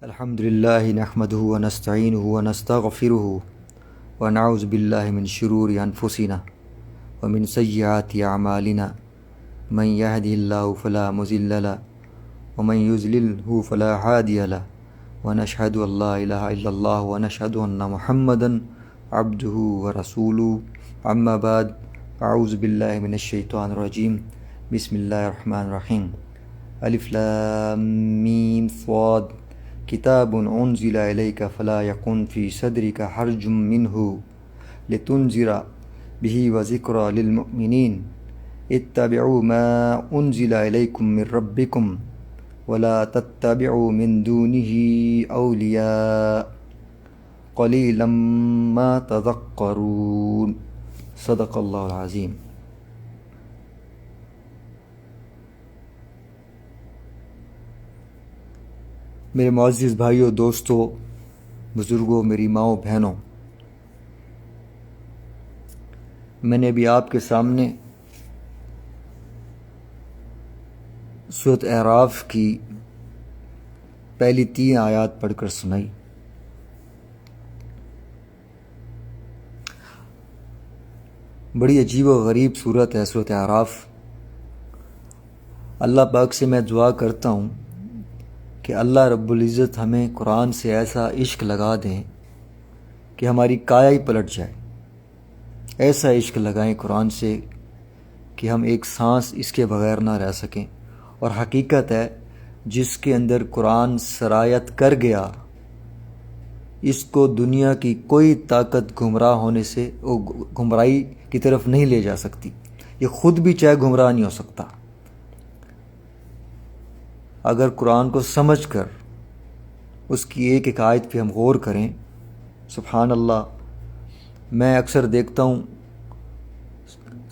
الحمد لله نحمده ونستعينه ونستغفره ونعوذ بالله من شرور أنفسنا ومن سيئات أعمالنا من يهده الله فلا مضل له ومن يضلله فلا هادي له ونشهد أن لا إله إلا الله ونشهد أن محمدا عبده ورسوله أما بعد أعوذ بالله من الشيطان الرجيم بسم الله الرحمن الرحيم الف لام میم صاد کتاب انزل الیک فلا یکن فی صدرک حرج منہ لتنذر به وذکری للمؤمنین اتبعوا ما انزل الیکم من ربکم ولا تتبعوا من دونه اولیاء قلیلا ما تذکرون صدق اللہ العظیم۔ میرے معزز بھائیوں، دوستوں، بزرگوں، میری ماؤں، بہنوں، میں نے ابھی آپ کے سامنے سورۃ اعراف کی پہلی 3 آیات پڑھ کر سنائی۔ بڑی عجیب و غریب صورت ہے سورۃ اعراف۔ اللہ پاک سے میں دعا کرتا ہوں کہ اللہ رب العزت ہمیں قرآن سے ایسا عشق لگا دیں کہ ہماری کایا ہی پلٹ جائے۔ ایسا عشق لگائیں قرآن سے کہ ہم ایک سانس اس کے بغیر نہ رہ سکیں۔ اور حقیقت ہے، جس کے اندر قرآن سرایت کر گیا، اس کو دنیا کی کوئی طاقت گمراہ ہونے سے گمراہی کی طرف نہیں لے جا سکتی۔ یہ خود بھی چاہے گمراہ نہیں ہو سکتا۔ اگر قرآن کو سمجھ کر اس کی ایک ایک آیت پہ ہم غور کریں، سبحان اللہ۔ میں اکثر دیکھتا ہوں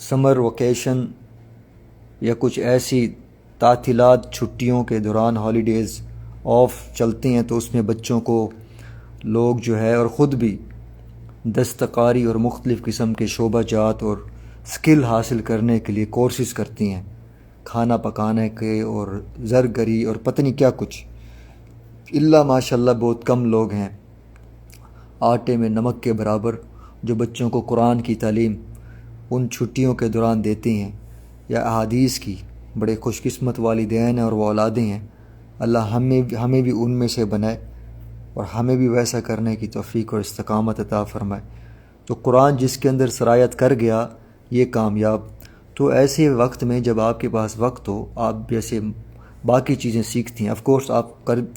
سمر ویکیشن یا کچھ ایسی تعطیلات، چھٹیوں کے دوران ہالیڈیز آف چلتے ہیں تو اس میں بچوں کو لوگ جو ہے اور خود بھی دستکاری اور مختلف قسم کے شعبہ جات اور سکل حاصل کرنے کے لیے کورسز کرتی ہیں، کھانا پکانے کے اور زرگری اور پتہ نہیں کیا کچھ۔ اللہ ماشاء اللہ بہت کم لوگ ہیں آٹے میں نمک کے برابر جو بچوں کو قرآن کی تعلیم ان چھٹیوں کے دوران دیتے ہیں، یا احادیث کی۔ بڑے خوش قسمت والدین ہیں اور وہ اولادیں ہیں۔ اللہ ہمیں بھی ان میں سے بنائے اور ہمیں بھی ویسا کرنے کی توفیق اور استقامت عطا فرمائے۔ تو قرآن جس کے اندر سرایت کر گیا یہ کامیاب۔ تو ایسے وقت میں جب آپ کے پاس وقت ہو، آپ جیسے باقی چیزیں سیکھتی ہیں، آف کورس آپ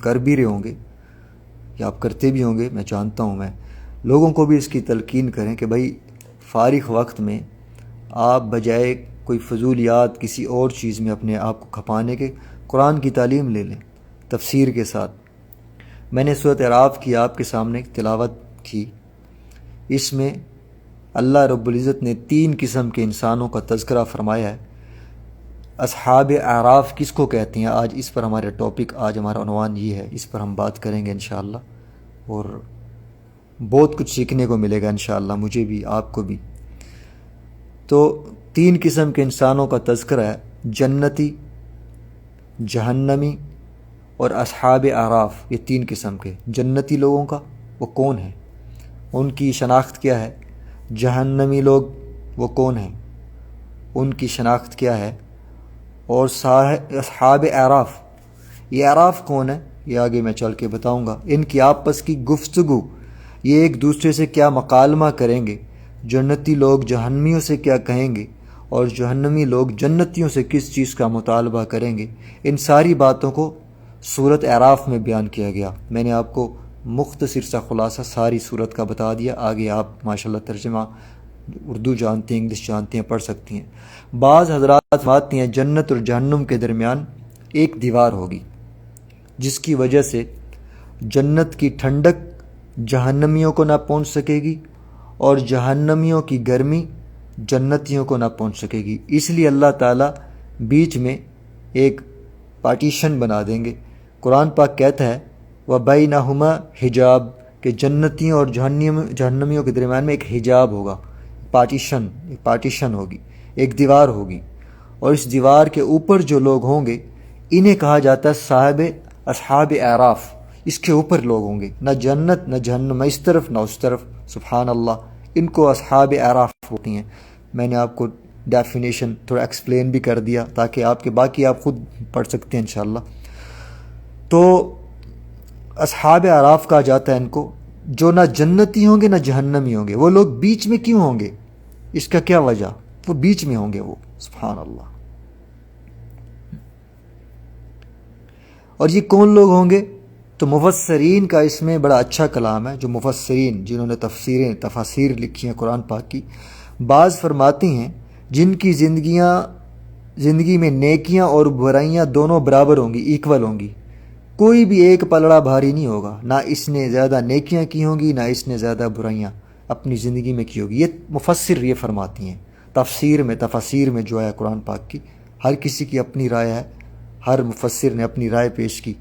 کر بھی رہے ہوں گے یا آپ کرتے بھی ہوں گے، میں جانتا ہوں۔ میں لوگوں کو بھی اس کی تلقین کریں کہ بھائی فارغ وقت میں آپ بجائے کوئی فضولیات کسی اور چیز میں اپنے آپ کو کھپانے کے قرآن کی تعلیم لے لیں تفسیر کے ساتھ۔ میں نے سورۃ اعراف کی آپ کے سامنے تلاوت کی۔ اس میں اللہ رب العزت نے 3 قسم کے انسانوں کا تذکرہ فرمایا ہے۔ اصحاب اعراف کس کو کہتے ہیں؟ آج اس پر ہمارا ٹاپک، آج ہمارا عنوان یہ ہے، اس پر ہم بات کریں گے انشاءاللہ، اور بہت کچھ سیکھنے کو ملے گا انشاءاللہ، مجھے بھی، آپ کو بھی۔ تو 3 قسم کے انسانوں کا تذکرہ ہے، جنتی، جہنمی اور اصحاب اعراف۔ یہ 3 قسم کے جنتی لوگوں کا وہ کون ہیں، ان کی شناخت کیا ہے؟ جہنمی لوگ وہ کون ہیں، ان کی شناخت کیا ہے؟ اور اصحاب اعراف، یہ اعراف کون ہے یہ آگے میں چل کے بتاؤں گا۔ ان کی آپس کی گفتگو، یہ ایک دوسرے سے کیا مکالمہ کریں گے، جنتی لوگ جہنمیوں سے کیا کہیں گے اور جہنمی لوگ جنتیوں سے کس چیز کا مطالبہ کریں گے، ان ساری باتوں کو سورۃ اعراف میں بیان کیا گیا۔ میں نے آپ کو مختصر سا خلاصہ ساری سورت کا بتا دیا، آگے آپ ماشاءاللہ ترجمہ اردو جانتے ہیں، انگلش جانتے ہیں، پڑھ سکتی ہیں۔ بعض حضرات فرماتے ہیں جنت اور جہنم کے درمیان ایک دیوار ہوگی، جس کی وجہ سے جنت کی ٹھنڈک جہنمیوں کو نہ پہنچ سکے گی اور جہنمیوں کی گرمی جنتیوں کو نہ پہنچ سکے گی۔ اس لیے اللہ تعالیٰ بیچ میں ایک پارٹیشن بنا دیں گے۔ قرآن پاک کہتا ہے وَبَيْنَهُمَا حجاب، کہ جنتیوں اور جہنمیوں کے درمیان میں ایک حجاب ہوگا، پارٹیشن ہوگی، ایک دیوار ہوگی، اور اس دیوار کے اوپر جو لوگ ہوں گے انہیں کہا جاتا ہے اصحاب اعراف، اس کے اوپر لوگ ہوں گے، نہ جنت نہ جہنم، نہ اس طرف نہ اس طرف، سبحان اللہ۔ ان کو اصحاب اعراف ہوتی ہیں۔ میں نے آپ کو ڈیفینیشن تھوڑا ایکسپلین بھی کر دیا تاکہ آپ کے باقی آپ خود پڑھ سکتے ہیں انشاءاللہ۔ تو اصحاب اعراف کہا جاتا ہے ان کو، جو نہ جنتی ہوں گے نہ جہنمی ہوں گے۔ وہ لوگ بیچ میں کیوں ہوں گے؟ اس کا کیا وجہ؟ وہ بیچ میں ہوں گے وہ، سبحان اللہ۔ اور یہ کون لوگ ہوں گے؟ تو مفسرین کا اس میں بڑا اچھا کلام ہے، جو مفسرین جنہوں نے تفاسیر لکھی ہیں قرآن پاک کی، بعض فرماتی ہیں جن کی زندگی میں نیکیاں اور برائیاں دونوں برابر ہوں گی، ایکول ہوں گی، کوئی بھی ایک پلڑا بھاری نہیں ہوگا، نہ اس نے زیادہ نیکیاں کی ہوں گی نہ اس نے زیادہ برائیاں اپنی زندگی میں کی ہوگی۔ یہ مفسر یہ فرماتی ہیں تفاسیر میں جو ہے قرآن پاک کی، ہر کسی کی اپنی رائے ہے، ہر مفسر نے اپنی رائے پیش کی۔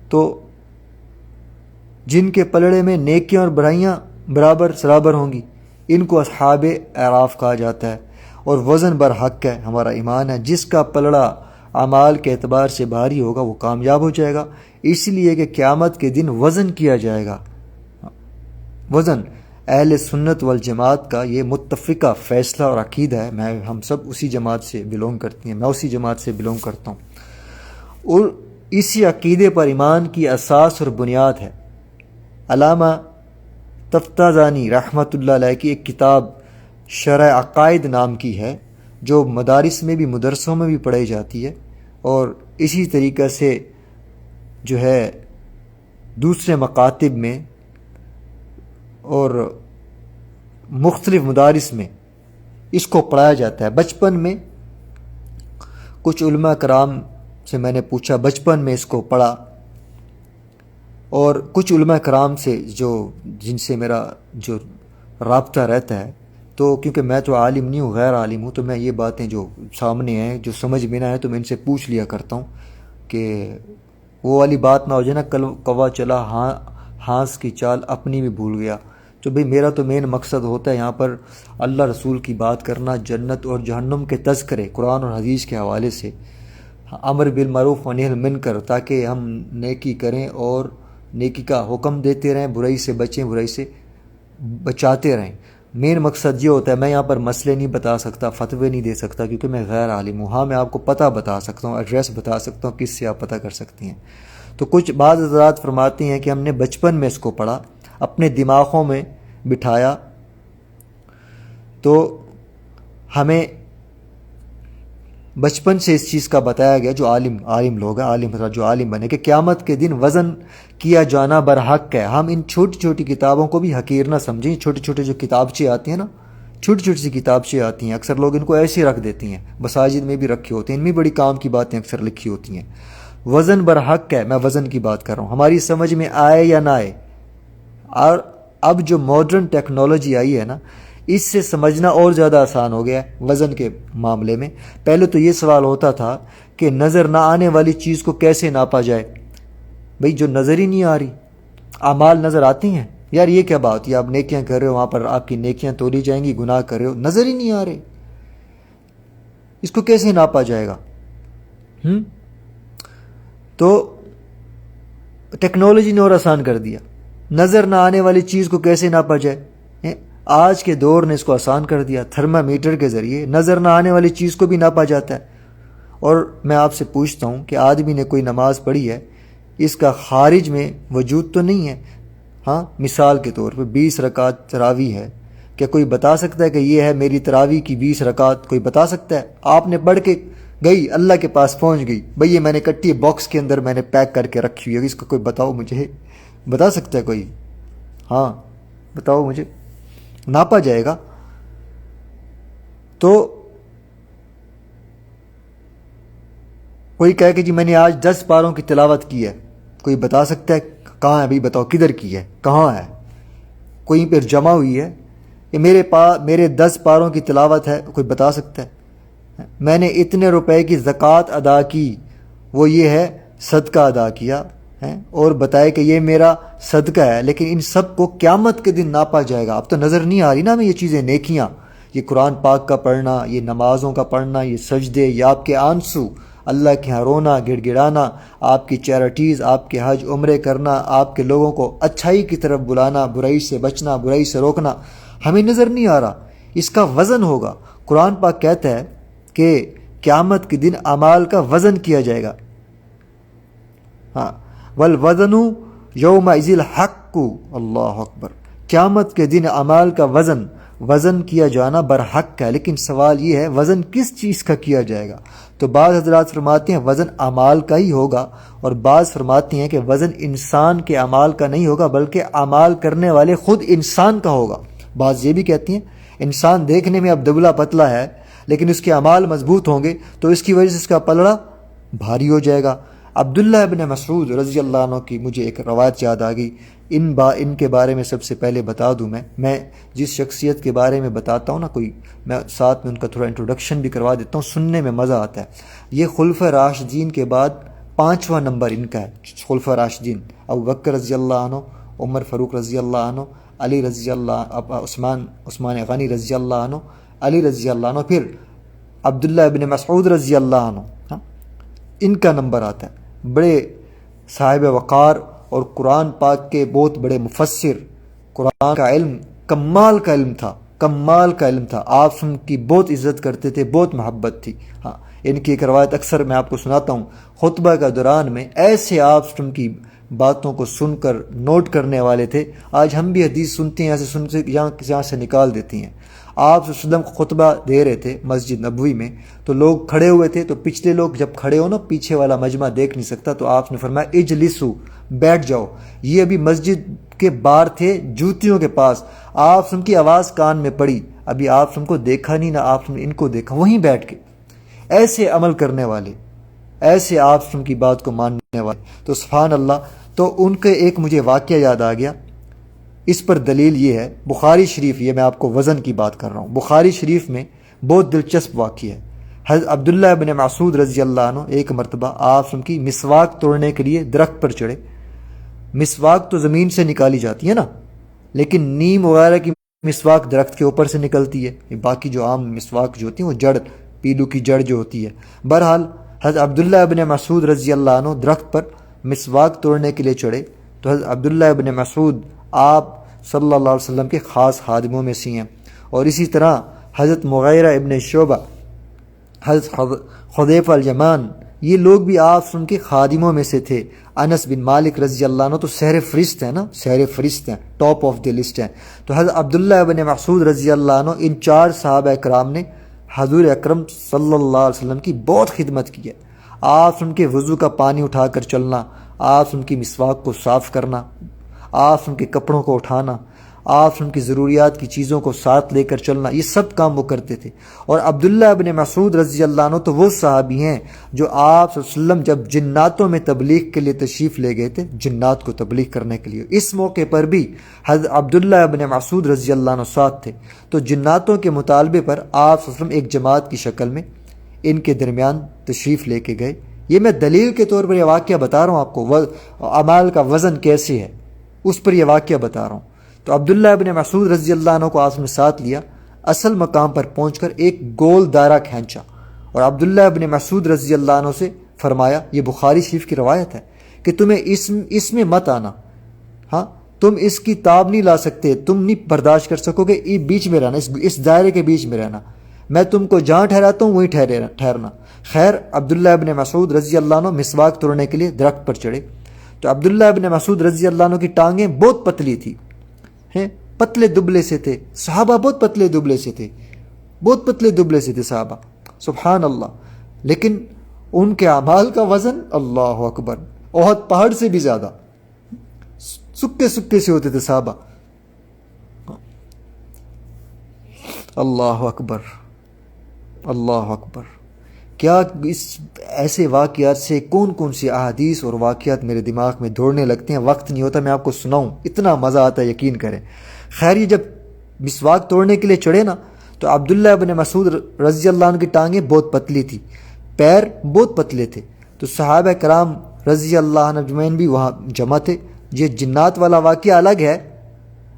تو جن کے پلڑے میں نیکیاں اور برائیاں برابر سرابر ہوں گی، ان کو اصحاب اعراف کہا جاتا ہے۔ اور وزن برحق ہے، ہمارا ایمان ہے، جس کا پلڑا اعمال کے اعتبار سے بھاری ہوگا وہ کامیاب ہو جائے گا، اس لیے کہ قیامت کے دن وزن کیا جائے گا۔ وزن اہل سنت والجماعت کا یہ متفقہ فیصلہ اور عقیدہ ہے۔ ہم سب اسی جماعت سے بلونگ کرتی ہیں، میں اسی جماعت سے بلونگ کرتا ہوں، اور اسی عقیدے پر ایمان کی اساس اور بنیاد ہے۔ علامہ تفتازانی رحمۃ اللہ علیہ کی ایک کتاب شرح عقائد نام کی ہے، جو مدارس میں بھی مدرسوں میں بھی پڑھائی جاتی ہے، اور اسی طریقے سے جو ہے دوسرے مکاتب میں اور مختلف مدارس میں اس کو پڑھایا جاتا ہے۔ بچپن میں کچھ علماء کرام سے میں نے پوچھا، بچپن میں اس کو پڑھا، اور کچھ علماء کرام سے جن سے میرا جو رابطہ رہتا ہے، تو کیونکہ میں تو عالم نہیں ہوں، غیر عالم ہوں، تو میں یہ باتیں جو سامنے ہیں جو سمجھ میں نہ ہے تو میں ان سے پوچھ لیا کرتا ہوں کہ وہ والی بات نہ ہو جائے نا، کل کوا چلا ہانس کی چال اپنی بھی بھول گیا۔ تو بھئی میرا تو مین مقصد ہوتا ہے یہاں پر اللہ رسول کی بات کرنا، جنت اور جہنم کے تذکرے قرآن اور حدیث کے حوالے سے، امر بالمعروف و نہی عن المنکر، تاکہ ہم نیکی کریں اور نیکی کا حکم دیتے رہیں، برائی سے بچیں، برائی سے بچاتے رہیں۔ مین مقصد یہ ہوتا ہے۔ میں یہاں پر مسئلے نہیں بتا سکتا، فتوے نہیں دے سکتا، کیونکہ میں غیر عالم ہوں۔ ہاں میں آپ کو پتہ بتا سکتا ہوں، ایڈریس بتا سکتا ہوں کس سے آپ پتہ کر سکتی ہیں۔ تو کچھ بعض حضرات فرماتے ہیں کہ ہم نے بچپن میں اس کو پڑھا، اپنے دماغوں میں بٹھایا، تو ہمیں بچپن سے اس چیز کا بتایا گیا، جو عالم لوگ ہیں، عالم حضرات جو عالم بنے، کہ قیامت کے دن وزن کیا جانا برحق ہے۔ ہم ان چھوٹی چھوٹی کتابوں کو بھی حقیر نہ سمجھیں۔ چھوٹے چھوٹے جو کتابچے آتی ہیں نا، چھوٹی چھوٹی سی کتابچے آتی ہیں، اکثر لوگ ان کو ایسے رکھ دیتی ہیں، مساجد میں بھی رکھے ہوتے ہیں، ان میں بڑی کام کی باتیں اکثر لکھی ہوتی ہیں۔ وزن برحق ہے، میں وزن کی بات کر رہا ہوں، ہماری سمجھ میں آئے یا نہ آئے۔ اور اب جو ماڈرن ٹیکنالوجی آئی ہے نا، اس سے سمجھنا اور زیادہ آسان ہو گیا ہے وزن کے معاملے میں۔ پہلے تو یہ سوال ہوتا تھا کہ نظر نہ آنے والی چیز کو کیسے ناپا جائے؟ بھئی جو نظر ہی نہیں آ رہی، اعمال نظر آتی ہیں، یار یہ کیا بات ہے؟ آپ نیکیاں کر رہے ہو، وہاں پر آپ کی نیکیاں تولی جائیں گی، گناہ کر رہے ہو، نظر ہی نہیں آ رہے، اس کو کیسے ناپا جائے گا؟ تو ٹیکنالوجی نے اور آسان کر دیا، نظر نہ آنے والی چیز کو کیسے ناپا جائے؟ آج کے دور نے اس کو آسان کر دیا، تھرمامیٹر کے ذریعے نظر نہ آنے والی چیز کو بھی ناپا جاتا ہے۔ اور میں آپ سے پوچھتا ہوں کہ آدمی نے کوئی نماز پڑھی ہے، اس کا خارج میں وجود تو نہیں ہے، ہاں مثال کے طور پہ 20 رکعت تراویح ہے، کیا کوئی بتا سکتا ہے کہ یہ ہے میری تراویح کی 20 رکعت؟ کوئی بتا سکتا ہے؟ آپ نے پڑھ کے گئی، اللہ کے پاس پہنچ گئی، بھئی یہ میں نے کٹی باکس کے اندر میں نے پیک کر کے رکھی ہوئی ہے، اس کو کوئی بتاؤ مجھے، بتا سکتا ہے کوئی؟ ہاں بتاؤ مجھے، ناپا جائے گا۔ تو کوئی کہے کہ جی میں نے آج 10 پاروں کی تلاوت کی ہے، کوئی بتا سکتا ہے کہاں ہے؟ بھئی بتاؤ کدھر کی ہے، کہاں ہے؟ کوئی پھر جمع ہوئی ہے؟ یہ میرے 10 پاروں کی تلاوت ہے، کوئی بتا سکتا ہے؟ میں نے اتنے روپے کی زکوٰۃ ادا کی، وہ یہ ہے صدقہ ادا کیا ہے، اور بتائے کہ یہ میرا صدقہ ہے، لیکن ان سب کو قیامت کے دن ناپا جائے گا۔ اب تو نظر نہیں آ رہی نا ہمیں یہ چیزیں، نیکیاں، یہ قرآن پاک کا پڑھنا، یہ نمازوں کا پڑھنا، یہ سجدے، یہ آپ کے آنسو، اللہ کے ہاں رونا گڑ گڑانا، آپ کی چیریٹیز، آپ کے حج عمرے کرنا، آپ کے لوگوں کو اچھائی کی طرف بلانا، برائی سے بچنا، برائی سے روکنا ہمیں نظر نہیں آ رہا، اس کا وزن ہوگا۔ قرآن پاک کہتا ہے کہ قیامت کے دن اعمال کا وزن کیا جائے گا۔ ہاں، والوزن یومئذ الحق، اللہ اکبر، قیامت کے دن اعمال کا وزن کیا جانا برحق ہے، لیکن سوال یہ ہے وزن کس چیز کا کیا جائے گا؟ تو بعض حضرات فرماتے ہیں وزن اعمال کا ہی ہوگا، اور بعض فرماتے ہیں کہ وزن انسان کے اعمال کا نہیں ہوگا بلکہ اعمال کرنے والے خود انسان کا ہوگا۔ بعض یہ بھی کہتی ہیں انسان دیکھنے میں اب دبلا پتلا ہے لیکن اس کے اعمال مضبوط ہوں گے تو اس کی وجہ سے اس کا پلڑا بھاری ہو جائے گا۔ عبداللہ ابن مسعود رضی اللہ عنہ کی مجھے ایک روایت یاد آ گئی، ان کے بارے میں سب سے پہلے بتا دوں، میں جس شخصیت کے بارے میں بتاتا ہوں نا کوئی، میں ساتھ میں ان کا تھوڑا انٹروڈکشن بھی کروا دیتا ہوں، سننے میں مزہ آتا ہے۔ یہ خلفۂ راشدین کے بعد 5واں نمبر ان کا ہے۔ خلفۂ راشدین ابوبکر رضی اللہ عنہ، عمر فاروق رضی اللہ عنہ، علی رضی اللہ، عثمان غنی رضی اللہ عنہ، علی رضی اللہ عنہ، پھر عبداللہ ابن مسعود رضی اللہ عنہ، ہاں ان کا نمبر آتا ہے۔ بڑے صاحب وقار اور قرآن پاک کے بہت بڑے مفسر، قرآن کا علم کمال کا علم تھا، آپ ان کی بہت عزت کرتے تھے، بہت محبت تھی۔ ہاں، ان کی ایک روایت اکثر میں آپ کو سناتا ہوں، خطبہ کا دوران میں ایسے آپ ان کی باتوں کو سن کر نوٹ کرنے والے تھے، آج ہم بھی حدیث سنتے ہیں ایسے سنتے یہاں سے نکال دیتی ہیں۔ آپ صلی اللہ علیہ وسلم خطبہ دے رہے تھے مسجد نبوی میں، تو لوگ کھڑے ہوئے تھے، تو پچھلے لوگ جب کھڑے ہو نا پیچھے والا مجمع دیکھ نہیں سکتا، تو آپ نے فرمایا اجلسو، بیٹھ جاؤ۔ یہ ابھی مسجد کے باہر تھے جوتیوں کے پاس، آپ ان کی آواز کان میں پڑی، ابھی آپ ان کو دیکھا نہیں، نہ آپ نے ان کو دیکھا، وہیں بیٹھ کے ایسے عمل کرنے والے، ایسے آپ ان کی بات کو ماننے والے، تو سبحان اللہ۔ تو ان کے ایک مجھے واقعہ یاد آ گیا، اس پر دلیل یہ ہے، بخاری شریف، یہ میں آپ کو وزن کی بات کر رہا ہوں، بخاری شریف میں بہت دلچسپ واقعہ ہے۔ حضرت عبداللہ ابن مسعود رضی اللہ عنہ ایک مرتبہ آپ ان کی مسواک توڑنے کے لیے درخت پر چڑھے۔ مسواک تو زمین سے نکالی جاتی ہے نا، لیکن نیم وغیرہ کی مسواک درخت کے اوپر سے نکلتی ہے، باقی جو عام مسواک جو ہوتی ہیں وہ جڑ، پیلو کی جڑ جو ہوتی ہے۔ بہرحال حضرت عبداللہ ابن مسعود رضی اللہ عنہ درخت پر مسواک توڑنے کے لیے چڑھے، تو حضرت عبداللہ ابن مسعود آپ صلی اللہ علیہ وسلم کے خاص خادموں میں سے ہیں، اور اسی طرح حضرت مغیرہ ابن شعبہ، حضرت حذیفہ الیمان، یہ لوگ بھی آپ ان کے خادموں میں سے تھے۔ انس بن مالک رضی اللہ عنہ تو سحر فرست ہیں نا، سحر فرست ہیں، ٹاپ آف دی لسٹ ہیں۔ تو حضرت عبداللہ ابن مسعود رضی اللہ عنہ، ان 4 صحابہ کرام نے حضور اکرم صلی اللہ علیہ وسلم کی بہت خدمت کی ہے۔ آپ ان کے وضو کا پانی اٹھا کر چلنا، آپ ان کی مسواک کو صاف کرنا، آپ ان کے کپڑوں کو اٹھانا، آپ ان کی ضروریات کی چیزوں کو ساتھ لے کر چلنا، یہ سب کام وہ کرتے تھے۔ اور عبداللہ ابن مسعود رضی اللہ عنہ تو وہ صحابی ہیں جو آپ صلی اللہ علیہ وسلم جب جناتوں میں تبلیغ کے لیے تشریف لے گئے تھے، جنات کو تبلیغ کرنے کے لیے، اس موقع پر بھی حضرت عبداللہ ابن مسعود رضی اللہ عنہ ساتھ تھے۔ تو جناتوں کے مطالبے پر آپ صلی اللہ علیہ وسلم ایک جماعت کی شکل میں ان کے درمیان تشریف لے کے گئے۔ یہ میں دلیل کے طور پر یہ واقعہ بتا رہا ہوں آپ کو، اعمال کا وزن کیسے ہے اس پر یہ واقعہ بتا رہا ہوں۔ تو عبداللہ ابن مسعود رضی اللہ عنہ کو آپ نے ساتھ لیا، اصل مقام پر پہنچ کر ایک گول دائرہ کھینچا، اور عبداللہ ابن مسعود رضی اللہ عنہ سے فرمایا، یہ بخاری شریف کی روایت ہے، کہ تمہیں اس میں مت آنا، ہاں تم اس کی تاب نہیں لا سکتے، تم نہیں برداشت کر سکو گے، یہ بیچ میں رہنا، اس دائرے کے بیچ میں رہنا، میں تم کو جہاں ٹھہراتا ہوں وہیں ٹھہرنا۔ خیر عبداللہ ابن مسعود رضی اللہ عنہ مسواک توڑنے کے لیے درخت پر چڑھے، تو عبداللہ ابن مسعود رضی اللہ عنہ کی ٹانگیں بہت پتلی تھی، پتلے دبلے سے تھے، صحابہ بہت پتلے دبلے سے تھے، بہت پتلے دبلے سے تھے صحابہ، سبحان اللہ، لیکن ان کے اعمال کا وزن اللہ اکبر، احد پہاڑ سے بھی زیادہ، سکے سکے سے ہوتے تھے صحابہ، اللہ اکبر، اللہ اکبر۔ کیا اس ایسے واقعات سے کون کون سی احادیث اور واقعات میرے دماغ میں دوڑنے لگتے ہیں، وقت نہیں ہوتا میں آپ کو سناؤں، اتنا مزہ آتا ہے یقین کریں۔ خیر یہ جب مسواک توڑنے کے لیے چڑھے نا، تو عبداللہ ابن مسعود رضی اللہ عنہ کی ٹانگیں بہت پتلی تھی، پیر بہت پتلے تھے، تو صحابہ کرام رضی اللہ عنہ اجمعین بھی وہاں جمع تھے۔ یہ جنات والا واقعہ الگ ہے،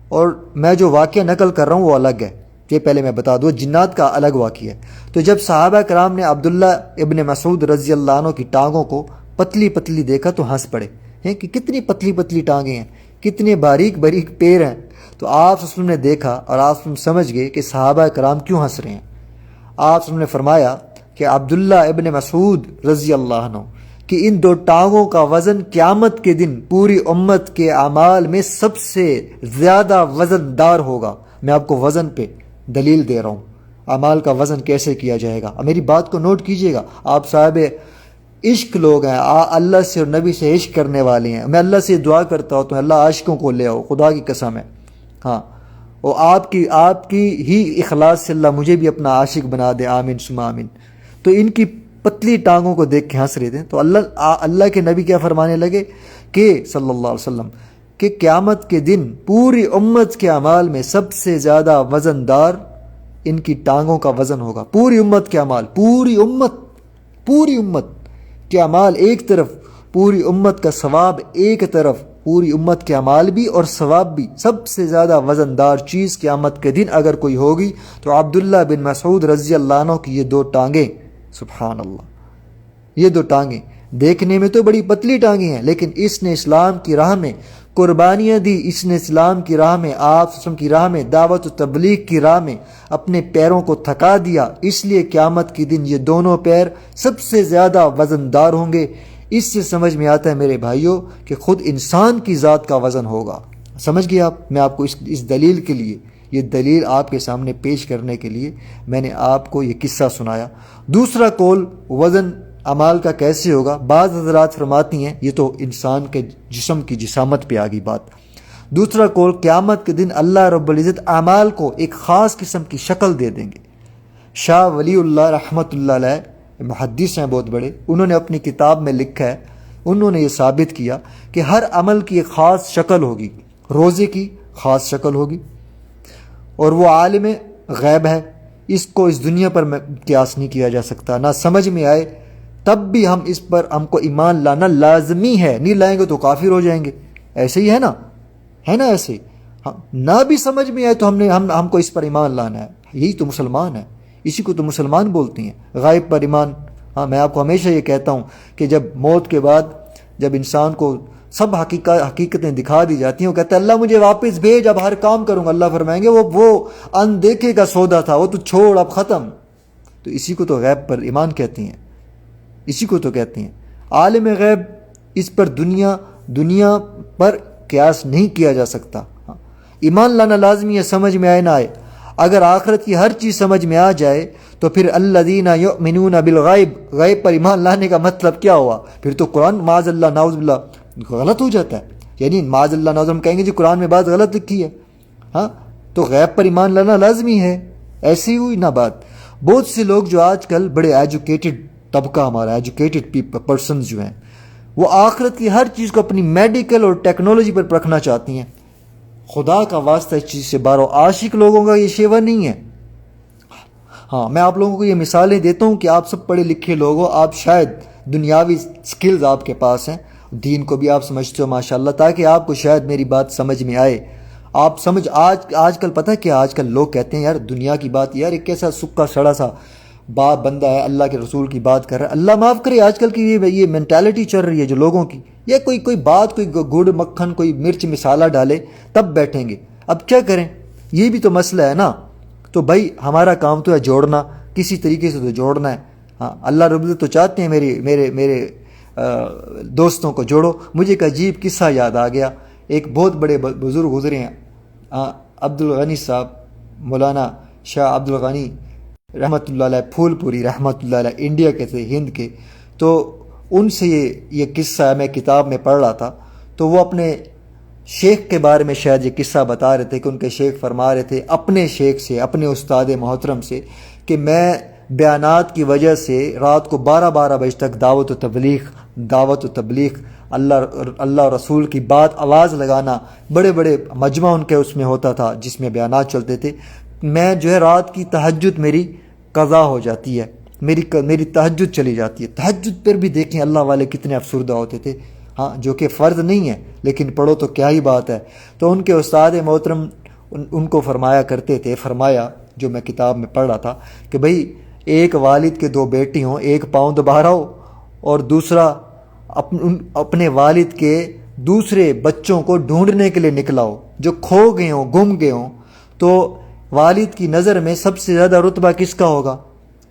اور میں جو واقعہ نقل کر رہا ہوں وہ الگ ہے، یہ پہلے میں بتا دوں، جنات کا الگ واقعہ ہے۔ تو جب صحابہ کرام نے عبداللہ ابن مسعود رضی اللہ عنہ کی ٹانگوں کو پتلی پتلی دیکھا تو ہنس پڑے ہیں کہ کتنی پتلی پتلی ٹانگیں ہیں، کتنے باریک باریک پیر ہیں۔ تو آپ صلی اللہ علیہ وسلم نے دیکھا اور آپ صلی اللہ علیہ وسلم سمجھ گئے کہ صحابہ کرام کیوں ہنس رہے ہیں۔ آپ صلی اللہ علیہ وسلم نے فرمایا کہ عبداللہ ابن مسعود رضی اللہ عنہ کہ ان دو ٹانگوں کا وزن قیامت کے دن پوری امت کے اعمال میں سب سے زیادہ وزن دار ہوگا۔ میں آپ کو وزن پہ دلیل دے رہا ہوں، اعمال کا وزن کیسے کیا جائے گا۔ میری بات کو نوٹ کیجئے گا، آپ صاحب عشق لوگ ہیں، اللہ سے اور نبی سے عشق کرنے والے ہیں۔ میں اللہ سے دعا کرتا ہوں تو اللہ عاشقوں کو لے آؤ، خدا کی قسم ہے۔ ہاں، اور آپ کی ہی اخلاص سے اللہ مجھے بھی اپنا عاشق بنا دے، آمین ثم آمین۔ تو ان کی پتلی ٹانگوں کو دیکھ کے ہنس رہے تھے۔ تو اللہ کے نبی کیا فرمانے لگے کہ صلی اللہ علیہ وسلم کہ قیامت کے دن پوری امت کے اعمال میں سب سے زیادہ وزن دار ان کی ٹانگوں کا وزن ہوگا۔ پوری امت کے اعمال، پوری امت کے اعمال ایک طرف، پوری امت کا ثواب ایک طرف، پوری امت کے اعمال بھی اور ثواب بھی، سب سے زیادہ وزن دار چیز قیامت کے دن اگر کوئی ہوگی تو عبداللہ بن مسعود رضی اللہ عنہ کی یہ دو ٹانگیں۔ سبحان اللہ، یہ دو ٹانگیں دیکھنے میں تو بڑی پتلی ٹانگیں ہیں، لیکن اس نے اسلام کی راہ میں قربانیاں دی، اس نے اسلام کی راہ میں، آپ وسلم کی راہ میں، دعوت و تبلیغ کی راہ میں اپنے پیروں کو تھکا دیا۔ اس لیے قیامت کے دن یہ دونوں پیر سب سے زیادہ وزن دار ہوں گے۔ اس سے سمجھ میں آتا ہے میرے بھائیوں کہ خود انسان کی ذات کا وزن ہوگا۔ سمجھ گئے آپ؟ میں آپ کو اس دلیل کے لیے، یہ دلیل آپ کے سامنے پیش کرنے کے لیے میں نے آپ کو یہ قصہ سنایا۔ دوسرا قول وزن اعمال کا کیسے ہوگا؟ بعض حضرات فرماتی ہیں، یہ تو انسان کے جسم کی جسامت پہ آ گئی بات۔ دوسرا قول، قیامت کے دن اللہ رب العزت اعمال کو ایک خاص قسم کی شکل دے دیں گے۔ شاہ ولی اللہ رحمۃ اللہ علیہ محدث ہیں بہت بڑے، انہوں نے اپنی کتاب میں لکھا ہے، انہوں نے یہ ثابت کیا کہ ہر عمل کی ایک خاص شکل ہوگی۔ روزے کی خاص شکل ہوگی، اور وہ عالم غیب ہے، اس کو اس دنیا پر قیاس نہیں کیا جا سکتا، نہ سمجھ میں آئے تب بھی ہم کو ایمان لانا لازمی ہے، نہیں لائیں گے تو کافر ہو جائیں گے۔ ایسے ہی ہے نا ایسے نہ بھی سمجھ میں آئے تو ہم کو اس پر ایمان لانا ہے، یہی تو مسلمان ہے، اسی کو تو مسلمان بولتی ہیں، غائب پر ایمان۔ ہاں، میں آپ کو ہمیشہ یہ کہتا ہوں کہ جب موت کے بعد جب انسان کو سب حقیقتیں دکھا دی جاتی ہیں، وہ کہتا ہے اللہ مجھے واپس بھیج، اب ہر کام کروں گا۔ اللہ فرمائیں گے وہ اندیکھے کا سودا تھا، وہ تو چھوڑ، اب ختم۔ تو اسی کو تو غیب پر ایمان کہتی ہیں، اسی کو تو کہتے ہیں عالم غیب۔ اس پر دنیا پر قیاس نہیں کیا جا سکتا۔ ایمان لانا لازمی ہے، سمجھ میں آئے نہ آئے۔ اگر آخرت کی ہر چیز سمجھ میں آ جائے تو پھر الذین یؤمنون بالغیب، غیب پر ایمان لانے کا مطلب کیا ہوا؟ پھر تو قرآن معاذ اللہ نعوذ باللہ غلط ہو جاتا ہے۔ یعنی معاذ اللہ نعوذ ہم کہیں گے جی قرآن میں بات غلط لکھی ہے، ہاں تو غیب پر ایمان لانا لازمی ہے، ایسی ہوئی نہ بات۔ بہت سے لوگ جو آج کل بڑے ایجوکیٹڈ طبقہ، ہمارا ایجوکیٹڈ پرسنز جو ہیں، وہ آخرت کی ہر چیز کو اپنی میڈیکل اور ٹیکنالوجی پر پرکھنا چاہتی ہیں۔ خدا کا واسطہ اس چیز سے بارو، عاشق لوگوں کا یہ شیوا نہیں ہے۔ ہاں، میں آپ لوگوں کو یہ مثالیں دیتا ہوں کہ آپ سب پڑھے لکھے لوگ ہو، آپ شاید دنیاوی سکلز آپ کے پاس ہیں، دین کو بھی آپ سمجھتے ہو ماشاءاللہ، تاکہ آپ کو شاید میری بات سمجھ میں آئے۔ آپ سمجھ آج کل پتہ کیا، آج کل لوگ کہتے ہیں یار دنیا کی بات، یار ایک کیسا سکا سڑا سا بندہ ہے، اللہ کے رسول کی بات کر رہا ہے۔ اللہ معاف کرے، آج کل کی یہ مینٹالٹی چل رہی ہے جو لوگوں کی، یا کوئی بات، کوئی گڑ مکھن، کوئی مرچ مسالہ ڈالے تب بیٹھیں گے۔ اب کیا کریں، یہ بھی تو مسئلہ ہے نا۔ تو بھائی ہمارا کام تو ہے جوڑنا، کسی طریقے سے تو جوڑنا ہے۔ ہاں، اللہ رب العزت تو چاہتے ہیں میرے دوستوں کو جوڑو۔ مجھے ایک عجیب قصہ یاد آ گیا، ایک بہت بڑے بزرگ گزرے ہیں، عبد الغنی صاحب، مولانا شاہ عبد الغنی رحمۃ اللہ علیہ پھول پوری رحمۃ اللہ علیہ، انڈیا کے تھے، ہند کے۔ تو ان سے یہ قصہ میں کتاب میں پڑھ رہا تھا، تو وہ اپنے شیخ کے بارے میں شاید یہ قصہ بتا رہے تھے کہ ان کے شیخ فرما رہے تھے اپنے شیخ سے، اپنے استاد محترم سے، کہ میں بیانات کی وجہ سے رات کو 12 بجے تک دعوت و تبلیغ اللہ رسول کی بات آواز لگانا، بڑے بڑے مجمع ان کے اس میں ہوتا تھا جس میں بیانات چلتے تھے، میں جو ہے رات کی تہجد میری قضا ہو جاتی ہے، میری تہجد چلی جاتی ہے۔ تہجد پر بھی دیکھیں اللہ والے کتنے افسردہ ہوتے تھے، ہاں، جو کہ فرض نہیں ہے لیکن پڑھو تو کیا ہی بات ہے۔ تو ان کے استاد محترم ان کو فرمایا کرتے تھے، فرمایا جو میں کتاب میں پڑھ رہا تھا کہ بھئی ایک والد کے دو بیٹی ہوں، ایک پاؤں دبا رہا ہو اور دوسرا اپنے والد کے دوسرے بچوں کو ڈھونڈنے کے لیے نکلا ہو جو کھو گئے ہوں، گم گئے ہوں، تو والد کی نظر میں سب سے زیادہ رتبہ کس کا ہوگا؟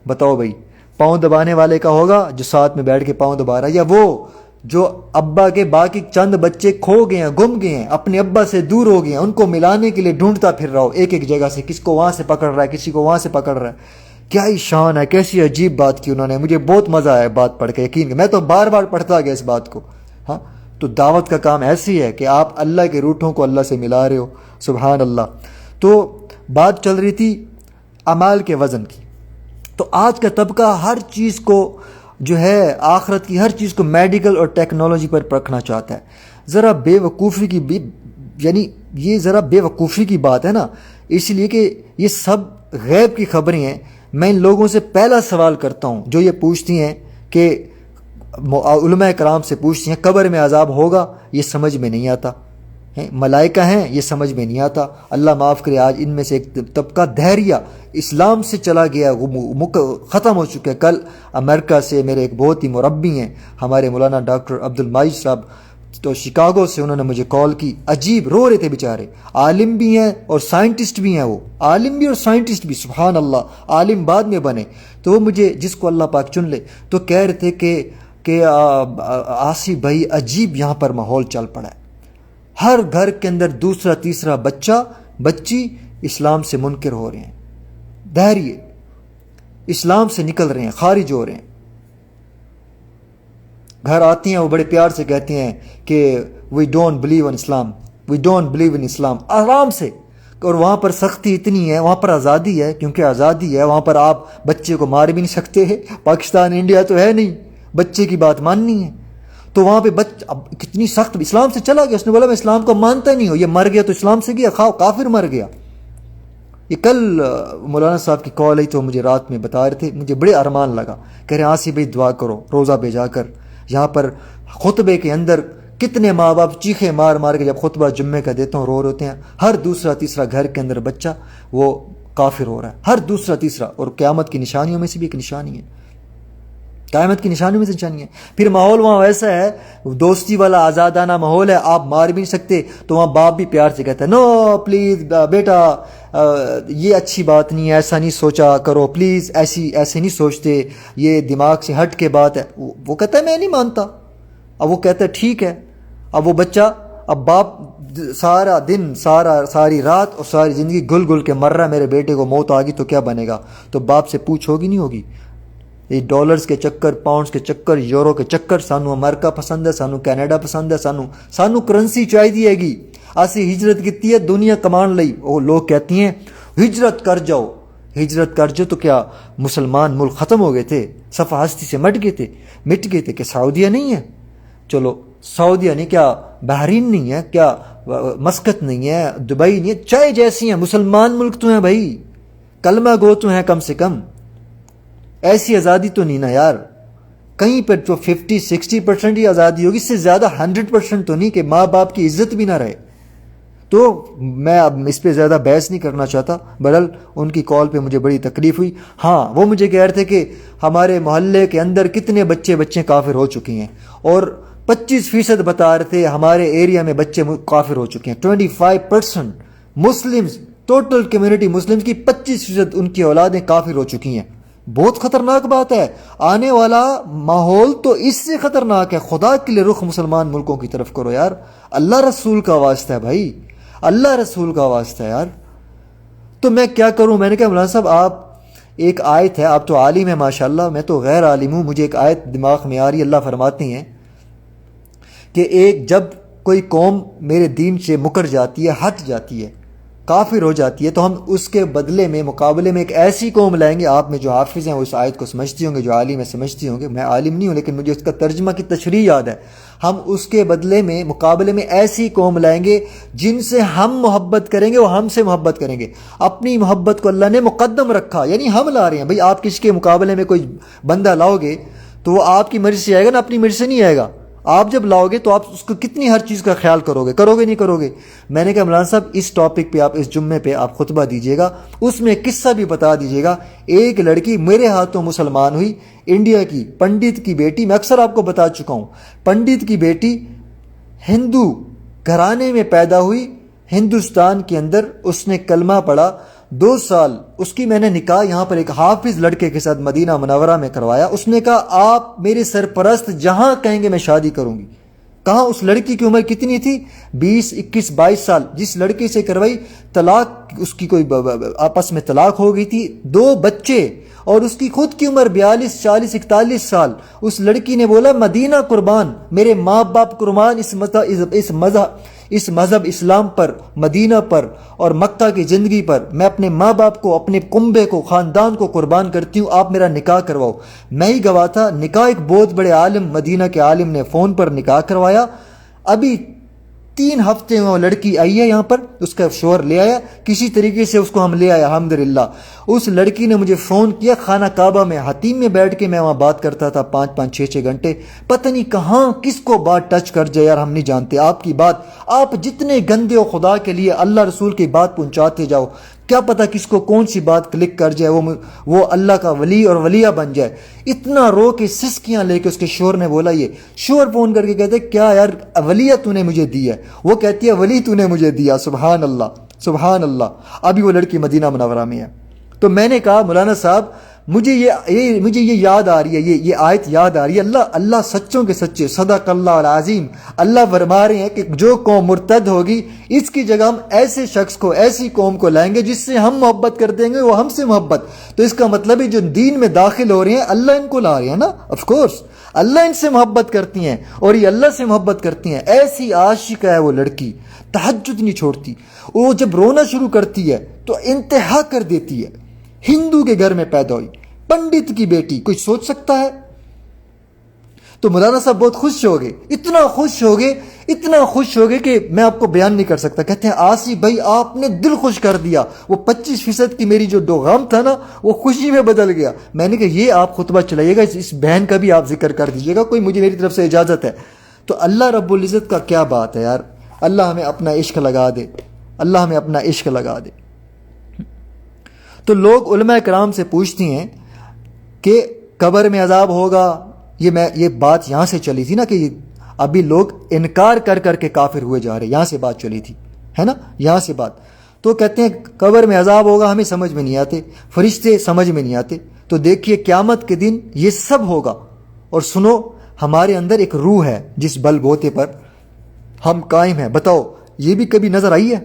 بتاؤ بھئی، پاؤں دبانے والے کا ہوگا جو ساتھ میں بیٹھ کے پاؤں دبا رہا ہے، یا وہ جو ابا کے باقی چند بچے کھو گئے ہیں، گم گئے ہیں، اپنے ابا سے دور ہو گئے ہیں، ان کو ملانے کے لیے ڈھونڈتا پھر رہا ہو ایک ایک جگہ سے، کس کو وہاں سے پکڑ رہا ہے، کسی کو وہاں سے پکڑ رہا ہے؟ کیا ہی شان ہے، کیسی عجیب بات کی انہوں نے، مجھے بہت مزہ آیا بات پڑھ کے، یقین میں تو بار بار پڑھتا گیا اس بات کو۔ ہاں، تو دعوت کا کام ایسی ہے کہ آپ اللہ کے روٹوں کو اللہ سے ملا رہے ہو، سبحان اللہ۔ تو بات چل رہی تھی اعمال کے وزن کی، تو آج کا طبقہ ہر چیز کو جو ہے، آخرت کی ہر چیز کو میڈیکل اور ٹیکنالوجی پر پرکھنا چاہتا ہے۔ ذرا بے وقوفی کی یعنی یہ ذرا بے وقوفی کی بات ہے نا، اس لیے کہ یہ سب غیب کی خبریں ہیں۔ میں ان لوگوں سے پہلا سوال کرتا ہوں جو یہ پوچھتی ہیں کہ علماء کرام سے پوچھتی ہیں قبر میں عذاب ہوگا، یہ سمجھ میں نہیں آتا، ملائکہ ہیں یہ سمجھ میں نہیں آتا۔ اللہ معاف کرے، آج ان میں سے ایک طبقہ دہریہ اسلام سے چلا گیا، ختم ہو چکے۔ کل امریکہ سے میرے ایک بہت ہی مربی ہیں ہمارے مولانا ڈاکٹر عبد الماجد صاحب، تو شکاگو سے انہوں نے مجھے کال کی، عجیب رو رہے تھے بیچارے، عالم بھی ہیں اور سائنٹسٹ بھی ہیں، وہ عالم بھی اور سائنٹسٹ بھی، سبحان اللہ، عالم بعد میں بنے، تو وہ مجھے جس کو اللہ پاک چن لے، تو کہہ رہے تھے کہ آصف بھائی عجیب یہاں پر ماحول چل پڑا ہے، ہر گھر کے اندر دوسرا تیسرا بچہ بچی اسلام سے منکر ہو رہے ہیں، دہریے اسلام سے نکل رہے ہیں، خارج ہو رہے ہیں۔ گھر آتی ہیں وہ بڑے پیار سے کہتے ہیں کہ we don't believe in Islam, we don't believe in Islam, آرام سے۔ اور وہاں پر سختی اتنی ہے، وہاں پر آزادی ہے، کیونکہ آزادی ہے وہاں پر، آپ بچے کو مار بھی نہیں سکتے ہیں، پاکستان انڈیا تو ہے نہیں، بچے کی بات ماننی ہے، تو وہاں پہ اب کتنی سخت، اسلام سے چلا گیا، اس نے بولا میں اسلام کو مانتا نہیں ہوں، یہ مر گیا تو اسلام سے گیا، کافر مر گیا۔ یہ کل مولانا صاحب کی کال آئی تو مجھے رات میں بتا رہے تھے، مجھے بڑے ارمان لگا، کہہ رہے آصف بھائی دعا کرو، روزہ پہ جا کر یہاں پر خطبے کے اندر کتنے ماں باپ چیخے مار مار کے جب خطبہ جمعے کا دیتا ہوں رو روتے ہیں، ہر دوسرا تیسرا گھر کے اندر بچہ وہ کافر ہو رہا ہے، ہر دوسرا تیسرا، اور قیامت کی نشانیوں میں سے بھی ایک نشانی ہے، قیامت کی نشانیوں میں سے نشانی ہے۔ پھر ماحول وہاں ویسا ہے، دوستی والا آزادانہ ماحول ہے، آپ مار بھی نہیں سکتے، تو وہاں باپ بھی پیار سے کہتا ہے نو پلیز بیٹا یہ اچھی بات نہیں ہے، ایسا نہیں سوچا کرو پلیز، ایسے نہیں سوچتے، یہ دماغ سے ہٹ کے بات ہے۔ وہ کہتا ہے میں نہیں مانتا، اب وہ کہتا ہے ٹھیک ہے، اب وہ بچہ، اب باپ سارا دن ساری رات اور ساری زندگی گل گل کے مر رہا ہے، میرے بیٹے کو موت آ گئی تو کیا بنے گا؟ تو باپ سے پوچھ ہوگی نہیں ہوگی؟ یہ ڈالرز کے چکر، پاؤنڈز کے چکر، یورو کے چکر، سانو امریکہ پسند ہے، سانو کینیڈا پسند ہے، سانو کرنسی چاہیے گی، اسی ہجرت کیتی ہے دنیا کمان لئی۔ وہ لوگ کہتی ہیں ہجرت کر جاؤ، ہجرت کر جاؤ، تو کیا مسلمان ملک ختم ہو گئے تھے، صفحہ ہستی سے مٹ گئے تھے کہ سعودیہ نہیں ہے؟ چلو سعودیہ نہیں، کیا بحرین نہیں ہے، کیا مسقط نہیں ہے، دبئی نہیں ہے، چائے جیسی ہیں، مسلمان ملک تو ہیں بھائی، کلمہ گو تو ہیں کم سے کم، ایسی آزادی تو نہیں نا یار، کہیں پر تو 50-60% ہی آزادی ہوگی، اس سے زیادہ 100% تو نہیں کہ ماں باپ کی عزت بھی نہ رہے۔ تو میں اب اس پہ زیادہ بحث نہیں کرنا چاہتا، بہرحال ان کی کال پہ مجھے بڑی تکلیف ہوئی۔ ہاں وہ مجھے کہہ رہے تھے کہ ہمارے محلے کے اندر کتنے بچے کافر ہو چکے ہیں، اور 25% بتا رہے تھے ہمارے ایریا میں بچے کافر ہو چکے ہیں، 25% مسلمز، ٹوٹل کمیونٹی مسلمز کی 25% ان کی اولادیں کافر ہو چکی ہیں۔ بہت خطرناک بات ہے، آنے والا ماحول تو اس سے خطرناک ہے۔ خدا کے لیے رخ مسلمان ملکوں کی طرف کرو یار، اللہ رسول کا واسطہ ہے بھائی، اللہ رسول کا واسطہ ہے یار۔ تو میں کیا کروں؟ میں نے کہا مولانا صاحب آپ، ایک آیت ہے، آپ تو عالم ہیں ماشاءاللہ، میں تو غیر عالم ہوں، مجھے ایک آیت دماغ میں آ رہی ہے، اللہ فرماتے ہیں کہ جب کوئی قوم میرے دین سے مکر جاتی ہے، ہٹ جاتی ہے، کافر ہو جاتی ہے، تو ہم اس کے بدلے میں مقابلے میں ایک ایسی قوم لائیں گے، آپ میں جو حافظ ہیں وہ اس آیت کو سمجھتی ہوں گے، جو عالم ہے سمجھتی ہوں گے، میں عالم نہیں ہوں لیکن مجھے اس کا ترجمہ کی تشریح یاد ہے، ہم اس کے بدلے میں مقابلے میں ایسی قوم لائیں گے جن سے ہم محبت کریں گے، وہ ہم سے محبت کریں گے۔ اپنی محبت کو اللہ نے مقدم رکھا، یعنی ہم لا رہے ہیں بھائی، آپ کسی کے مقابلے میں کوئی بندہ لاؤ گے تو وہ آپ کی مرضی سے آئے گا نا، اپنی مرضی سے نہیں آئے گا، آپ جب لاؤ گے تو آپ اس کو کتنی ہر چیز کا خیال کرو گے نہیں کرو گے؟ میں نے کہا مولانا صاحب اس ٹاپک پہ آپ اس جمعے پہ آپ خطبہ دیجیے گا، اس میں قصہ بھی بتا دیجیے گا۔ ایک لڑکی میرے ہاتھوں مسلمان ہوئی، انڈیا کی پنڈت کی بیٹی، میں اکثر آپ کو بتا چکا ہوں، پنڈت کی بیٹی ہندو گھرانے میں پیدا ہوئی، ہندوستان کے اندر اس نے کلمہ پڑھا، 2 سال اس کی میں نے نکاح یہاں پر ایک حافظ لڑکے کے ساتھ مدینہ منورہ میں کروایا۔ اس نے کہا آپ میرے سرپرست، جہاں کہیں گے میں شادی کروں گی۔ کہاں؟ اس لڑکی کی عمر کتنی تھی؟ 20 21 22 سال۔ جس لڑکے سے کروائی، طلاق اس کی کوئی آپس میں طلاق ہو گئی تھی، 2 بچے، اور اس کی خود کی عمر 42 40 41 سال۔ اس لڑکی نے بولا مدینہ قربان، میرے ماں باپ قربان اس مذہب اسلام پر، مدینہ پر اور مکہ کی زندگی پر، میں اپنے ماں باپ کو، اپنے کنبے کو، خاندان کو قربان کرتی ہوں، آپ میرا نکاح کرواؤ۔ میں ہی گواہ تھا، نکاح ایک بہت بڑے عالم، مدینہ کے عالم نے فون پر نکاح کروایا۔ ابھی 3 ہفتے میں وہ لڑکی آئی ہے یہاں پر، اس کا شوہر لے آیا، کسی طریقے سے اس کو ہم لے آیا الحمدللہ۔ اس لڑکی نے مجھے فون کیا، خانہ کعبہ میں حتیم میں بیٹھ کے میں وہاں بات کرتا تھا 5 6 گھنٹے، پتہ نہیں کہاں کس کو بات ٹچ کر جائے یار، ہم نہیں جانتے۔ آپ کی بات، آپ جتنے گندے ہو خدا کے لیے اللہ رسول کی بات پہنچاتے جاؤ، کیا پتہ کس کو کون سی بات کلک کر جائے، وہ اللہ کا ولی اور ولیہ بن جائے۔ اتنا رو کے سسکیاں لے کے اس کے شوہر نے بولا، یہ شوہر فون کر کے کہتے کیا یار ولیہ تو نے مجھے دی ہے، وہ کہتی ہے ولی تو نے مجھے دیا، سبحان اللہ سبحان اللہ۔ ابھی وہ لڑکی مدینہ منورہ میں ہے۔ تو میں نے کہا مولانا صاحب مجھے یہ یاد آ رہی ہے، یہ آیت یاد آ رہی ہے، اللہ سچوں کے سچے، صدق اللہ العظیم، اللہ فرما رہے ہیں کہ جو قوم مرتد ہوگی اس کی جگہ ہم ایسے شخص کو، ایسی قوم کو لائیں گے جس سے ہم محبت کر دیں گے، وہ ہم سے محبت۔ تو اس کا مطلب ہے جو دین میں داخل ہو رہے ہیں اللہ ان کو لا رہے ہیں نا، آف کورس اللہ ان سے محبت کرتی ہیں اور یہ اللہ سے محبت کرتی ہیں۔ ایسی عاشقہ ہے وہ لڑکی، تہجد نہیں چھوڑتی، وہ جب رونا شروع کرتی ہے تو انتہا کر دیتی ہے۔ ہندو کے گھر میں پیدا ہوئی، پنڈت کی بیٹی، کوئی سوچ سکتا ہے؟ تو مولانا صاحب بہت خوش ہو گئے، اتنا خوش ہو گئے کہ میں آپ کو بیان نہیں کر سکتا۔ کہتے ہیں آصف بھائی آپ نے دل خوش کر دیا، وہ 25% کی میری جو غم تھا نا وہ خوشی میں بدل گیا۔ میں نے کہا یہ آپ خطبہ چلائیے گا، اس بہن کا بھی آپ ذکر کر دیجیے گا، کوئی مجھے میری طرف سے اجازت ہے۔ تو اللہ رب العزت کا کیا بات ہے یار، اللہ ہمیں اپنا عشق لگا دے، اللہ ہمیں اپنا عشق لگا دے۔ تو لوگ علماء کرام سے پوچھتی ہیں کہ قبر میں عذاب ہوگا، یہ بات یہاں سے چلی تھی نا کہ ابھی لوگ انکار کر کر کے کافر ہوئے جا رہے، یہاں سے بات چلی تھی، ہے نا، یہاں سے بات۔ تو کہتے ہیں قبر میں عذاب ہوگا، ہمیں سمجھ میں نہیں آتے، فرشتے سمجھ میں نہیں آتے۔ تو دیکھیے قیامت کے دن یہ سب ہوگا، اور سنو ہمارے اندر ایک روح ہے جس بل بوتے پر ہم قائم ہیں۔ بتاؤ یہ بھی کبھی نظر آئی ہے؟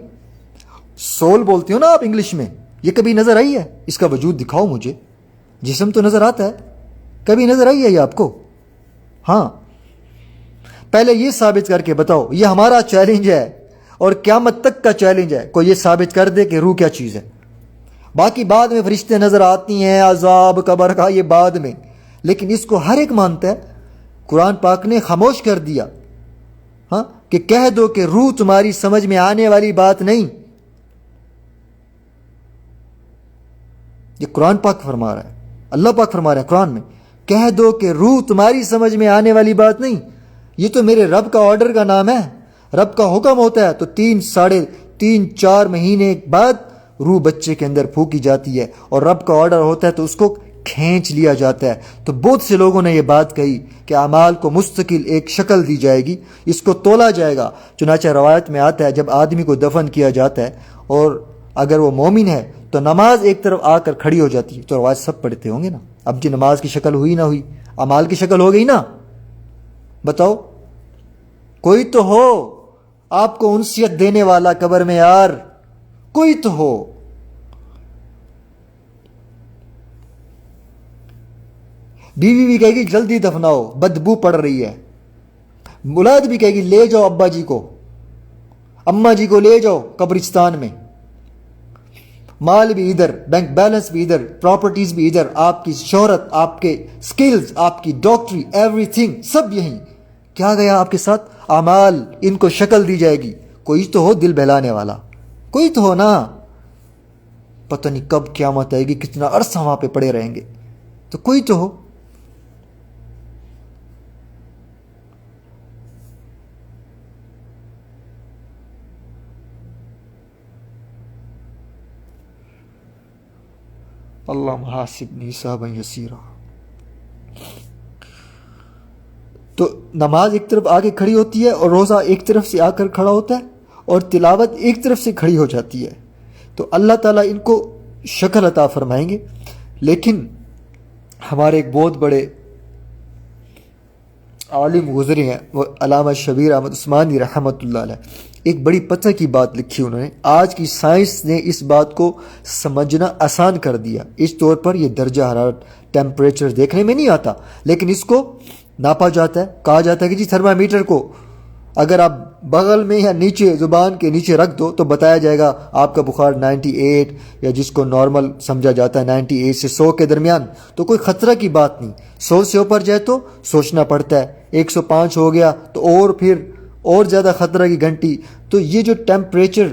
سول بولتے ہو نا آپ انگلش میں، یہ کبھی نظر آئی ہے؟ اس کا وجود دکھاؤ مجھے، جسم تو نظر آتا ہے، کبھی نظر آئی ہے یہ آپ کو؟ ہاں، پہلے یہ ثابت کر کے بتاؤ، یہ ہمارا چیلنج ہے اور قیامت تک کا چیلنج ہے، کوئی یہ ثابت کر دے کہ روح کیا چیز ہے۔ باقی بعد میں فرشتے نظر آتی ہیں، عذاب قبر کا، یہ بعد میں، لیکن اس کو ہر ایک مانتا ہے۔ قرآن پاک نے خاموش کر دیا، ہاں، کہ کہہ دو کہ روح تمہاری سمجھ میں آنے والی بات نہیں۔ یہ قرآن پاک فرما رہا ہے، اللہ پاک فرما رہا ہے قرآن میں، کہہ دو کہ روح تمہاری سمجھ میں آنے والی بات نہیں۔ یہ تو میرے رب کا آرڈر کا نام ہے، رب کا حکم ہوتا ہے تو 3-4 مہینے بعد روح بچے کے اندر پھونکی جاتی ہے، اور رب کا آرڈر ہوتا ہے تو اس کو کھینچ لیا جاتا ہے۔ تو بہت سے لوگوں نے یہ بات کہی کہ اعمال کو مستقل ایک شکل دی جائے گی، اس کو تولا جائے گا۔ چنانچہ روایت میں آتا ہے جب آدمی کو دفن کیا جاتا ہے اور اگر وہ مومن ہے تو نماز ایک طرف آ کر کھڑی ہو جاتی ہے، تو روایت سب پڑھتے ہوں گے نا۔ اب جی نماز کی شکل ہوئی نہ ہوئی، اعمال کی شکل ہو گئی نا، بتاؤ کوئی تو ہو آپ کو انسیت دینے والا قبر میں یار، کوئی تو ہو۔ بیوی بھی کہے گی جلدی دفناؤ، بدبو پڑ رہی ہے، اولاد بھی کہے گی لے جاؤ ابا جی کو، اماں جی کو لے جاؤ قبرستان میں، مال بھی ادھر، بینک بیلنس بھی ادھر، پراپرٹیز بھی ادھر، آپ کی شہرت، آپ کے سکلز، آپ کی ڈاکٹری، ایوری تھنگ سب یہیں۔ کیا گیا آپ کے ساتھ؟ اعمال، ان کو شکل دی جائے گی۔ کوئی تو ہو دل بہلانے والا، کوئی تو ہو نا۔ پتہ نہیں کب قیامت آئے گی، کتنا عرصہ وہاں پہ پڑے رہیں گے، تو کوئی تو ہو۔ اللہم حاسبنی حسابا یسیرا۔ تو نماز ایک طرف آ کے کھڑی ہوتی ہے اور روزہ ایک طرف سے آ کر کھڑا ہوتا ہے اور تلاوت ایک طرف سے کھڑی ہو جاتی ہے۔ تو اللہ تعالیٰ ان کو شکل عطا فرمائیں گے۔ لیکن ہمارے ایک بہت بڑے عالم گزرے ہیں، وہ علامہ شبیر احمد عثمانی رحمۃ اللہ علیہ، ایک بڑی پتہ کی بات لکھی انہوں نے۔ آج کی سائنس نے اس بات کو سمجھنا آسان کر دیا۔ اس طور پر یہ درجہ حرارت ٹیمپریچر دیکھنے میں نہیں آتا، لیکن اس کو ناپا جاتا ہے۔ کہا جاتا ہے کہ جی تھرمامیٹر کو اگر آپ بغل میں یا نیچے زبان کے نیچے رکھ دو تو بتایا جائے گا آپ کا بخار 98 یا جس کو نارمل سمجھا جاتا ہے 98 سے 100 کے درمیان، تو کوئی خطرہ کی بات نہیں۔ 100 سے اوپر جائے تو سوچنا پڑتا ہے، 105 ہو گیا تو اور پھر اور زیادہ خطرہ کی گھنٹی۔ تو یہ جو ٹیمپریچر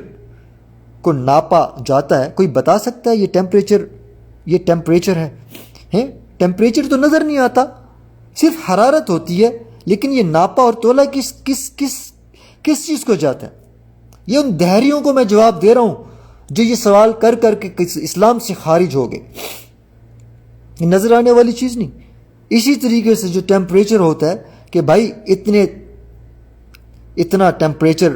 کو ناپا جاتا ہے، کوئی بتا سکتا ہے یہ ٹیمپریچر ہے؟ ٹیمپریچر تو نظر نہیں آتا، صرف حرارت ہوتی ہے، لیکن یہ ناپا اور تولا کس چیز کو جاتا ہے؟ یہ ان دہریوں کو میں جواب دے رہا ہوں جو یہ سوال کر کر کے اسلام سے خارج ہو گئے۔ یہ نظر آنے والی چیز نہیں۔ اسی طریقے سے جو ٹیمپریچر ہوتا ہے کہ بھائی اتنا ٹیمپریچر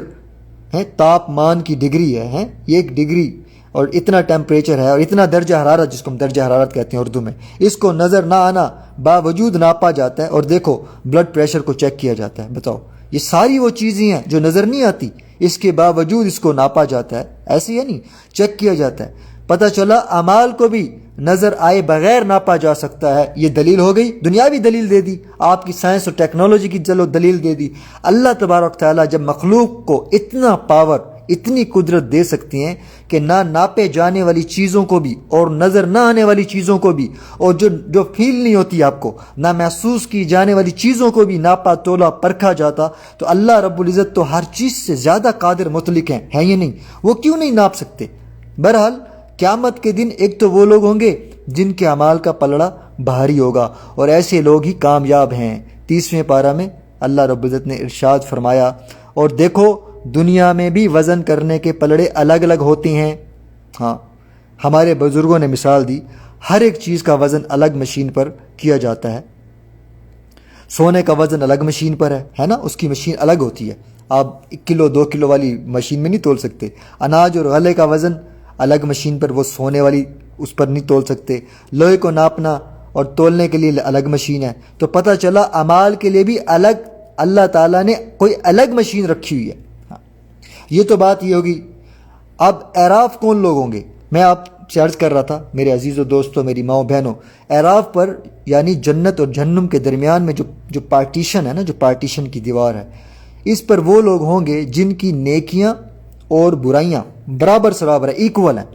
ہے، تاپمان کی ڈگری ہے، یہ ایک ڈگری اور اتنا ٹیمپریچر ہے اور اتنا درجہ حرارت، جس کو ہم درجہ حرارت کہتے ہیں اردو میں، اس کو نظر نہ آنا باوجود ناپا جاتا ہے۔ اور دیکھو بلڈ پریشر کو چیک کیا جاتا ہے۔ بتاؤ، یہ ساری وہ چیزیں ہیں جو نظر نہیں آتی، اس کے باوجود اس کو ناپا جاتا ہے۔ ایسے ہی نہیں، چیک کیا جاتا ہے۔ پتہ چلا اعمال کو بھی نظر آئے بغیر ناپا جا سکتا ہے۔ یہ دلیل ہو گئی، دنیاوی دلیل دے دی، آپ کی سائنس اور ٹیکنالوجی کی چلو دلیل دے دی۔ اللہ تبارک تعالیٰ جب مخلوق کو اتنا پاور، اتنی قدرت دے سکتی ہیں کہ نہ ناپے جانے والی چیزوں کو بھی اور نظر نہ آنے والی چیزوں کو بھی، اور جو فیل نہیں ہوتی آپ کو، نہ محسوس کی جانے والی چیزوں کو بھی ناپا تولا پرکھا جاتا، تو اللہ رب العزت تو ہر چیز سے زیادہ قادر مطلق ہیں یہ نہیں؟ وہ کیوں نہیں ناپ سکتے؟ بہرحال قیامت کے دن ایک تو وہ لوگ ہوں گے جن کے اعمال کا پلڑا بھاری ہوگا، اور ایسے لوگ ہی کامیاب ہیں۔ 30ویں پارہ میں اللہ رب العزت نے ارشاد فرمایا، اور دیکھو دنیا میں بھی وزن کرنے کے پلڑے الگ الگ ہوتے ہیں۔ ہاں، ہمارے بزرگوں نے مثال دی، ہر ایک چیز کا وزن الگ مشین پر کیا جاتا ہے۔ سونے کا وزن الگ مشین پر ہے نا، اس کی مشین الگ ہوتی ہے، آپ 1 کلو 2 کلو والی مشین میں نہیں تول سکتے۔ اناج اور غلے کا وزن الگ مشین پر، وہ سونے والی اس پر نہیں تول سکتے۔ لوہے کو ناپنا اور تولنے کے لیے الگ مشین ہے۔ تو پتہ چلا اعمال کے لیے بھی الگ اللہ تعالیٰ نے کوئی الگ مشین رکھی ہوئی ہے۔ یہ تو بات یہ ہوگی۔ اب اعراف کون لوگ ہوں گے؟ میں آپ سے عرض کر رہا تھا میرے عزیزوں دوستوں، میری ماؤں بہنوں، اعراف پر یعنی جنت اور جہنم کے درمیان میں جو پارٹیشن ہے نا، جو پارٹیشن کی دیوار ہے، اس پر وہ لوگ ہوں گے جن کی نیکیاں اور برائیاں برابر سرابر ہے، ایکول ہیں۔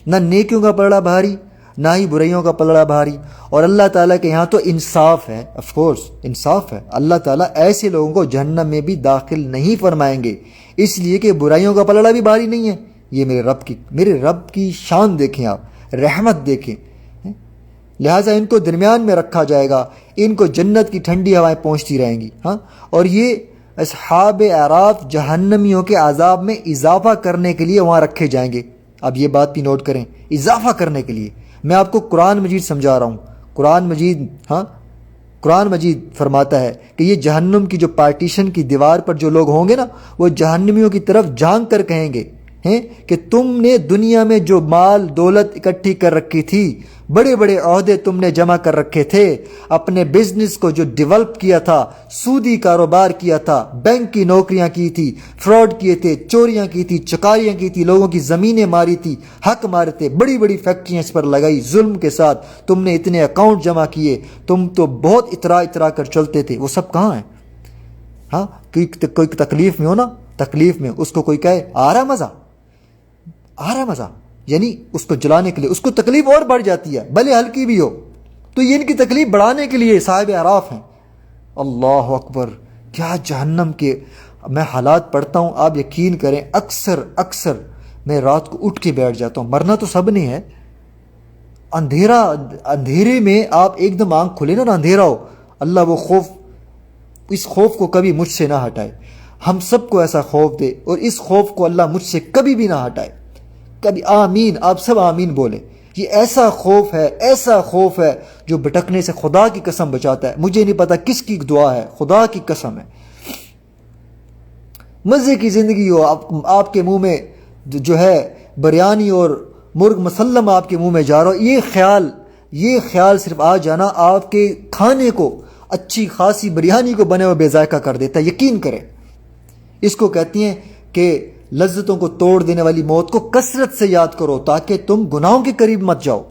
نہ نیکیوں کا پلڑا بھاری، نہ ہی برائیوں کا پلڑا بھاری۔ اور اللہ تعالیٰ کے یہاں تو انصاف ہے، آف کورس انصاف ہے۔ اللہ تعالیٰ ایسے لوگوں کو جہنم میں بھی داخل نہیں فرمائیں گے، اس لیے کہ برائیوں کا پلڑا بھی بھاری نہیں ہے۔ یہ میرے رب کی شان دیکھیں آپ، رحمت دیکھیں۔ لہٰذا ان کو درمیان میں رکھا جائے گا، ان کو جنت کی ٹھنڈی ہوائیں پہنچتی رہیں گی۔ ہاں، اور یہ اصحاب اعراف جہنمیوں کے عذاب میں اضافہ کرنے کے لیے وہاں رکھے جائیں گے۔ اب یہ بات بھی نوٹ کریں، اضافہ کرنے کے لیے۔ میں آپ کو قرآن مجید سمجھا رہا ہوں۔ قرآن مجید فرماتا ہے کہ یہ جہنم کی جو پارٹیشن کی دیوار پر جو لوگ ہوں گے نا، وہ جہنمیوں کی طرف جھانک کر کہیں گے کہ تم نے دنیا میں جو مال دولت اکٹھی کر رکھی تھی، بڑے بڑے عہدے تم نے جمع کر رکھے تھے، اپنے بزنس کو جو ڈیولپ کیا تھا، سودی کاروبار کیا تھا، بینک کی نوکریاں کی تھی، فراڈ کیے تھے، چوریاں کی تھی، چکاریاں کی تھی، لوگوں کی زمینیں ماری تھی، حق مارے تھے، بڑی بڑی فیکٹریاں اس پر لگائی ظلم کے ساتھ، تم نے اتنے اکاؤنٹ جمع کیے، تم تو بہت اترا کر چلتے تھے، وہ سب کہاں ہیں؟ ہاں، کوئی تکلیف میں ہو نا، تکلیف میں اس کو کوئی کہے آ رہا مزہ، یعنی اس کو جلانے کے لیے اس کو تکلیف اور بڑھ جاتی ہے، بھلے ہلکی بھی ہو۔ تو یہ ان کی تکلیف بڑھانے کے لیے صاحب اعراف ہیں۔ اللہ اکبر، کیا جہنم کے میں حالات پڑھتا ہوں، آپ یقین کریں اکثر میں رات کو اٹھ کے بیٹھ جاتا ہوں۔ مرنا تو سب نے ہے، اندھیرے میں آپ ایک دم آنکھ کھلے نا اندھیرا ہو، اللہ وہ خوف، اس خوف کو کبھی مجھ سے نہ ہٹائے۔ ہم سب کو ایسا خوف دے اور اس خوف کو اللہ مجھ سے کبھی بھی نہ ہٹائے، کبھی۔ آمین، آپ سب آمین بولے۔ یہ ایسا خوف ہے جو بھٹکنے سے خدا کی قسم بچاتا ہے. مجھے نہیں پتا کس کی دعا ہے، خدا کی قسم ہے. مزے کی زندگی ہو، آپ کے منہ میں جو ہے بریانی اور مرغ مسلم آپ کے منہ میں جا رہا ہو، یہ خیال صرف آ جانا آپ کے کھانے کو، اچھی خاصی بریانی کو بنے ہوئے بے ذائقہ کر دیتا ہے. یقین کریں، اس کو کہتی ہیں کہ لذتوں کو توڑ دینے والی موت کو کثرت سے یاد کرو تاکہ تم گناہوں کے قریب مت جاؤ.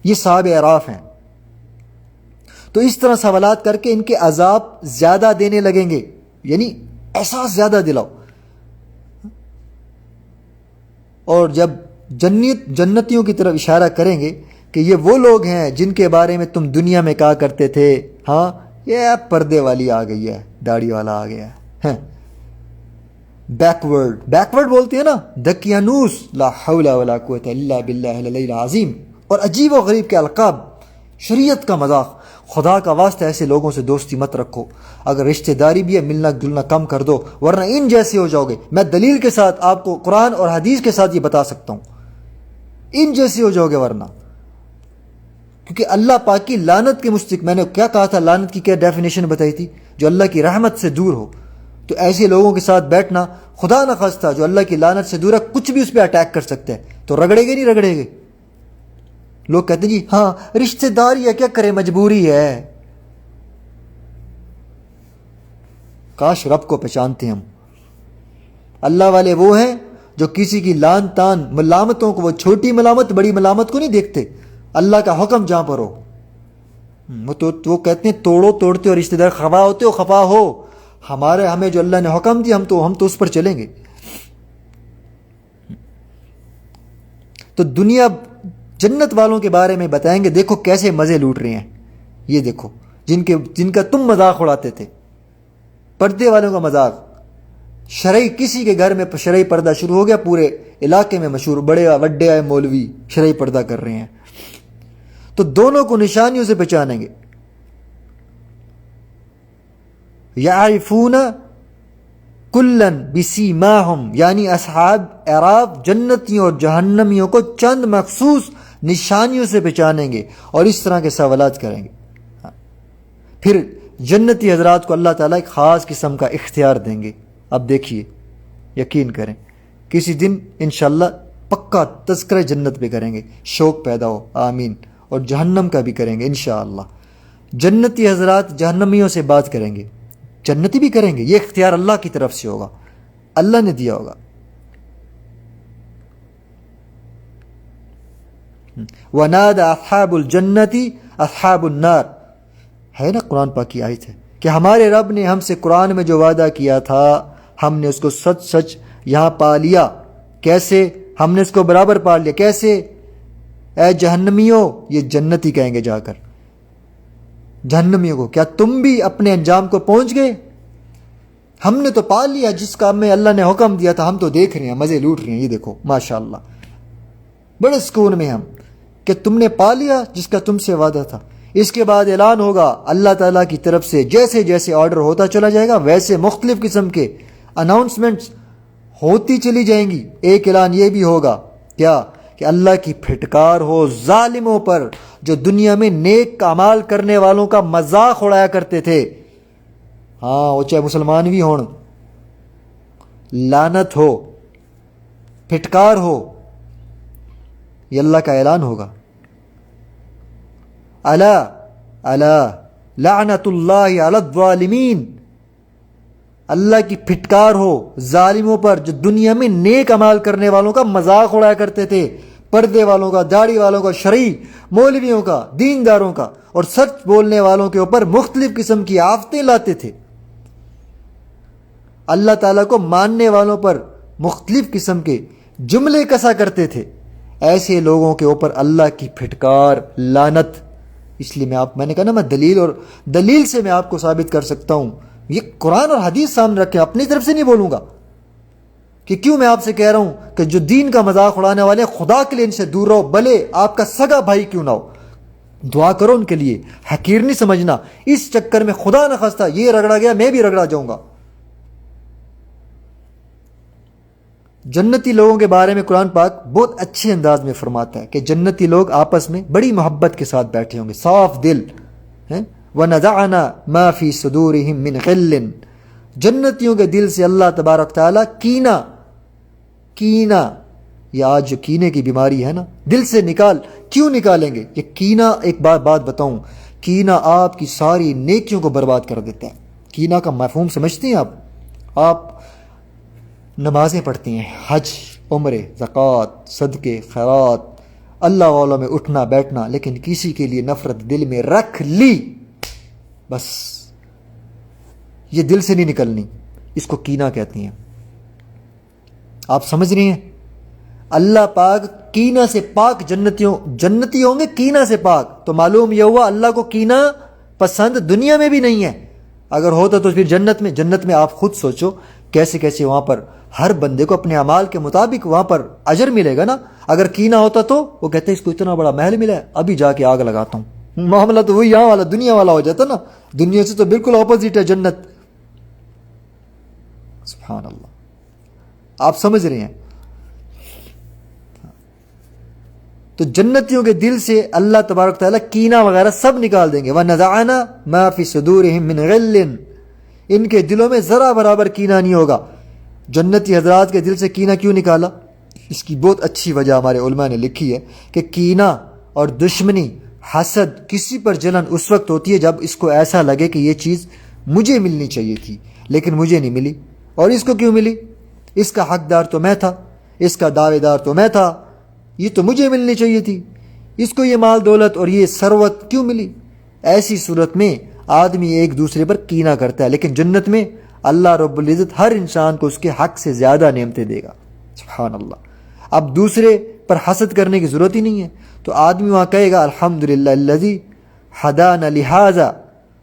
یہ صحابہ اعراف ہیں. تو اس طرح سوالات کر کے ان کے عذاب زیادہ دینے لگیں گے، یعنی احساس زیادہ دلاؤ. اور جب جنتیوں کی طرف اشارہ کریں گے کہ یہ وہ لوگ ہیں جن کے بارے میں تم دنیا میں کہا کرتے تھے، ہاں یہ پردے والی آ گئی ہے، داڑھی والا آ گیا ہے، بیکورڈ بولتے ہیں نا، دقیانوس، لا حول ولا قوت الا باللہ العلی العظیم. اور عجیب و غریب کے القاب، شریعت کا مذاق. خدا کا واسطہ ایسے لوگوں سے دوستی مت رکھو. اگر رشتہ داری بھی ہے، ملنا جلنا کم کر دو، ورنہ ان جیسے ہو جاؤ گے. میں دلیل کے ساتھ آپ کو قرآن اور حدیث کے ساتھ یہ بتا سکتا ہوں، ان جیسے ہو جاؤ گے ورنہ. کیونکہ اللہ پاک کی لعنت کے مستحق، میں نے کیا کہا تھا، لعنت کی کیا ڈیفینیشن بتائی تھی، جو اللہ کی رحمت سے دور ہو. تو ایسے لوگوں کے ساتھ بیٹھنا، خدا نخواستہ جو اللہ کی لعنت سے دور ہے، کچھ بھی اس پہ اٹیک کر سکتے ہیں. تو رگڑے گے نہیں رگڑے گے. لوگ کہتے ہیں جی ہاں رشتہ داری ہے، کیا کرے، مجبوری ہے. کاش رب کو پہچانتے ہم. اللہ والے وہ ہیں جو کسی کی لان تان ملامتوں کو، وہ چھوٹی ملامت بڑی ملامت کو نہیں دیکھتے. اللہ کا حکم جہاں پر ہو، وہ کہتے ہیں توڑو، توڑتے ہو، رشتہ دار خفا ہوتے ہو، خفا ہو. ہمیں جو اللہ نے حکم دیا ہم تو اس پر چلیں گے. تو دنیا جنت والوں کے بارے میں بتائیں گے، دیکھو کیسے مزے لوٹ رہے ہیں. یہ دیکھو جن کا تم مذاق اڑاتے تھے، پردے والوں کا مذاق. شرعی کسی کے گھر میں شرعی پردہ شروع ہو گیا، پورے علاقے میں مشہور، بڑے وڈے آئے مولوی شرعی پردہ کر رہے ہیں. تو دونوں کو نشانیوں سے پہچانیں گے. یعرفون کلن بسیماہم، یعنی اصحاب اعراف جنتیوں اور جہنمیوں کو چند مخصوص نشانیوں سے پہچانیں گے اور اس طرح کے سوالات کریں گے. پھر جنتی حضرات کو اللہ تعالیٰ ایک خاص قسم کا اختیار دیں گے. اب دیکھیے، یقین کریں کسی دن انشاءاللہ پکا تذکرہ جنت پہ کریں گے، شوق پیدا ہو، آمین. اور جہنم کا بھی کریں گے انشاءاللہ. جنتی حضرات جہنمیوں سے بات کریں گے، جنتی بھی کریں گے. یہ اختیار اللہ کی طرف سے ہوگا، اللہ نے دیا ہوگا. وَنَادَ أَصْحَابُ الْجَنَّةِ أَصْحَابُ النَّارِ، ہے نا قرآن پاک کی آیت ہے کہ ہمارے رب نے ہم سے قرآن میں جو وعدہ کیا تھا، ہم نے اس کو سچ یہاں پا لیا. کیسے؟ ہم نے اس کو برابر پا لیا. کیسے؟ اے جہنمیوں، یہ جنتی کہیں گے جا کر جہنمیوں کو، کیا تم بھی اپنے انجام کو پہنچ گئے؟ ہم نے تو پا لیا جس کام میں اللہ نے حکم دیا تھا، ہم تو دیکھ رہے ہیں، مزے لوٹ رہے ہیں. یہ دیکھو ماشاءاللہ، بڑے سکون میں ہم کہ تم نے پا لیا جس کا تم سے وعدہ تھا. اس کے بعد اعلان ہوگا اللہ تعالیٰ کی طرف سے، جیسے جیسے آرڈر ہوتا چلا جائے گا ویسے مختلف قسم کے اناؤنسمنٹس ہوتی چلی جائیں گی. ایک اعلان یہ بھی ہوگا کیا کہ اللہ کی پھٹکار ہو ظالموں پر جو دنیا میں نیک اعمال کرنے والوں کا مذاق اڑایا کرتے تھے. ہاں وہ چاہے مسلمان بھی ہوں، لعنت ہو، پھٹکار ہو. یہ اللہ کا اعلان ہوگا. الا لعنت اللہ علی الظالمین، اللہ کی پھٹکار ہو ظالموں پر جو دنیا میں نیک اعمال کرنے والوں کا مذاق اڑایا کرتے تھے، پردے والوں کا، داڑھی والوں کا، شرعی مولویوں کا، دینداروں کا، اور سچ بولنے والوں کے اوپر مختلف قسم کی آفتیں لاتے تھے. اللہ تعالیٰ کو ماننے والوں پر مختلف قسم کے جملے کسا کرتے تھے. ایسے لوگوں کے اوپر اللہ کی پھٹکار، لعنت. اس لیے میں نے کہا نا، میں دلیل سے میں آپ کو ثابت کر سکتا ہوں. یہ قرآن اور حدیث سامنے رکھیں، اپنی طرف سے نہیں بولوں گا کہ کیوں میں آپ سے کہہ رہا ہوں کہ جو دین کا مذاق اڑانے والے خدا کے لیے ان سے دور رہو، بھلے آپ کا سگا بھائی کیوں نہ ہو. دعا کرو ان کے لیے، حقیر نہیں سمجھنا. اس چکر میں خدا نہ خواستہ یہ رگڑا گیا میں بھی رگڑا جاؤں گا. جنتی لوگوں کے بارے میں قرآن پاک بہت اچھے انداز میں فرماتا ہے کہ جنتی لوگ آپس میں بڑی محبت کے ساتھ بیٹھے ہوں گے، صاف دل ہیں۔ وَنَزَعْنَا مَا فِي صُدُورِهِم مِّنْ غِلٍّ، جنتیوں کے دل سے اللہ تبارک تعالیٰ کینہ، یہ آج جو کینے کی بیماری ہے نا، دل سے کیوں نکالیں گے؟ یہ کینہ، ایک بات بتاؤں، کینہ آپ کی ساری نیکیوں کو برباد کر دیتا ہے۔ کینہ کا مفہوم سمجھتے ہیں آپ نمازیں پڑھتی ہیں، حج، عمرے، زکوٰۃ، صدقے، خیرات، اللہ والوں میں اٹھنا بیٹھنا، لیکن کسی کے لیے نفرت دل میں رکھ لی، بس یہ دل سے نہیں نکلنی، اس کو کینہ کہتی ہیں۔ آپ سمجھ رہی ہیں؟ اللہ پاک کینہ سے پاک، جنتی ہوں گے کینہ سے پاک، تو معلوم یہ ہوا اللہ کو کینہ پسند دنیا میں بھی نہیں ہے۔ اگر ہوتا تو پھر جنت میں آپ خود سوچو کیسے وہاں پر ہر بندے کو اپنے اعمال کے مطابق وہاں پر اجر ملے گا نا۔ اگر کینہ ہوتا تو وہ کہتے ہیں اس کو اتنا بڑا محل ملا ہے، ابھی جا کے آگ لگاتا ہوں، معاملہ تو وہی یہاں والا دنیا والا ہو جاتا نا، دنیا سے تو بالکل اپوزٹ ہے جنت۔ سبحان اللہ، آپ سمجھ رہے ہیں؟ تو جنتیوں کے دل سے اللہ تبارک تعالیٰ کینہ وغیرہ سب نکال دیں گے۔ وَنَزَعْنَا مَا فِي صُدُورِهِم مِّنْ غِلٍّ، ان کے دلوں میں ذرا برابر کینہ نہیں ہوگا۔ جنتی حضرات کے دل سے کینہ کیوں نکالا؟ اس کی بہت اچھی وجہ ہمارے علماء نے لکھی ہے کہ کینہ اور دشمنی، حسد، کسی پر جلن اس وقت ہوتی ہے جب اس کو ایسا لگے کہ یہ چیز مجھے ملنی چاہیے تھی لیکن مجھے نہیں ملی، اور اس کو کیوں ملی؟ اس کا حقدار تو میں تھا، اس کا دعوے دار تو میں تھا، یہ تو مجھے ملنی چاہیے تھی، اس کو یہ مال دولت اور یہ ثروت کیوں ملی؟ ایسی صورت میں آدمی ایک دوسرے پر کینہ کرتا ہے، لیکن جنت میں اللہ رب العزت ہر انسان کو اس کے حق سے زیادہ نعمتیں دے گا۔ سبحان اللہ۔ اب دوسرے پر حسد کرنے کی ضرورت ہی نہیں ہے، تو آدمی وہاں کہے گا الحمدللہ الذی ہدانا لہذا،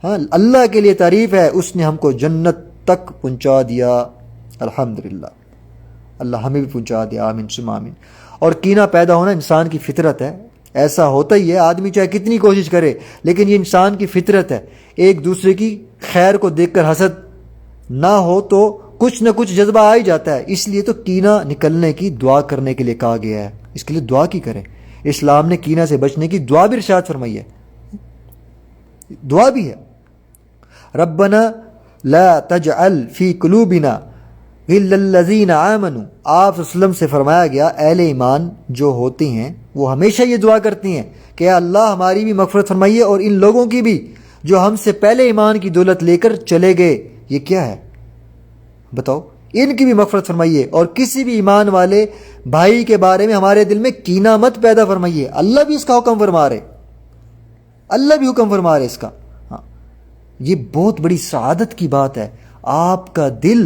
ہاں، اللہ کے لیے تعریف ہے، اس نے ہم کو جنت تک پہنچا دیا، الحمدللہ، اللہ ہمیں بھی پہنچا دیا، آمین ثم آمین۔ اور کینہ پیدا ہونا انسان کی فطرت ہے، ایسا ہوتا ہی ہے، آدمی چاہے کتنی کوشش کرے لیکن یہ انسان کی فطرت ہے، ایک دوسرے کی خیر کو دیکھ کر حسد نہ ہو تو کچھ نہ کچھ جذبہ آ ہی جاتا ہے، اس لیے تو کینہ نکلنے کی دعا کرنے کے لیے کہا گیا ہے، اس کے لیے دعا کی کریں۔ اسلام نے کینہ سے بچنے کی دعا بھی ارشاد فرمائی ہے، دعا بھی ہے، ربنا لا تجعل فی قلوبنا غل الذین آمنوا، آپ صلی اللہ علیہ وسلم سے فرمایا گیا اہل ایمان جو ہوتے ہیں وہ ہمیشہ یہ دعا کرتی ہیں کہ اے اللہ ہماری بھی مغفرت فرمائیے اور ان لوگوں کی بھی جو ہم سے پہلے ایمان کی دولت لے کر چلے گئے۔ یہ کیا ہے بتاؤ؟ ان کی بھی مغفرت فرمائیے، اور کسی بھی ایمان والے بھائی کے بارے میں ہمارے دل میں کینہ مت پیدا فرمائیے۔ اللہ بھی اس کا حکم فرما رہے، اللہ بھی حکم فرما رہے اس کا۔ ہاں، یہ بہت بڑی سعادت کی بات ہے، آپ کا دل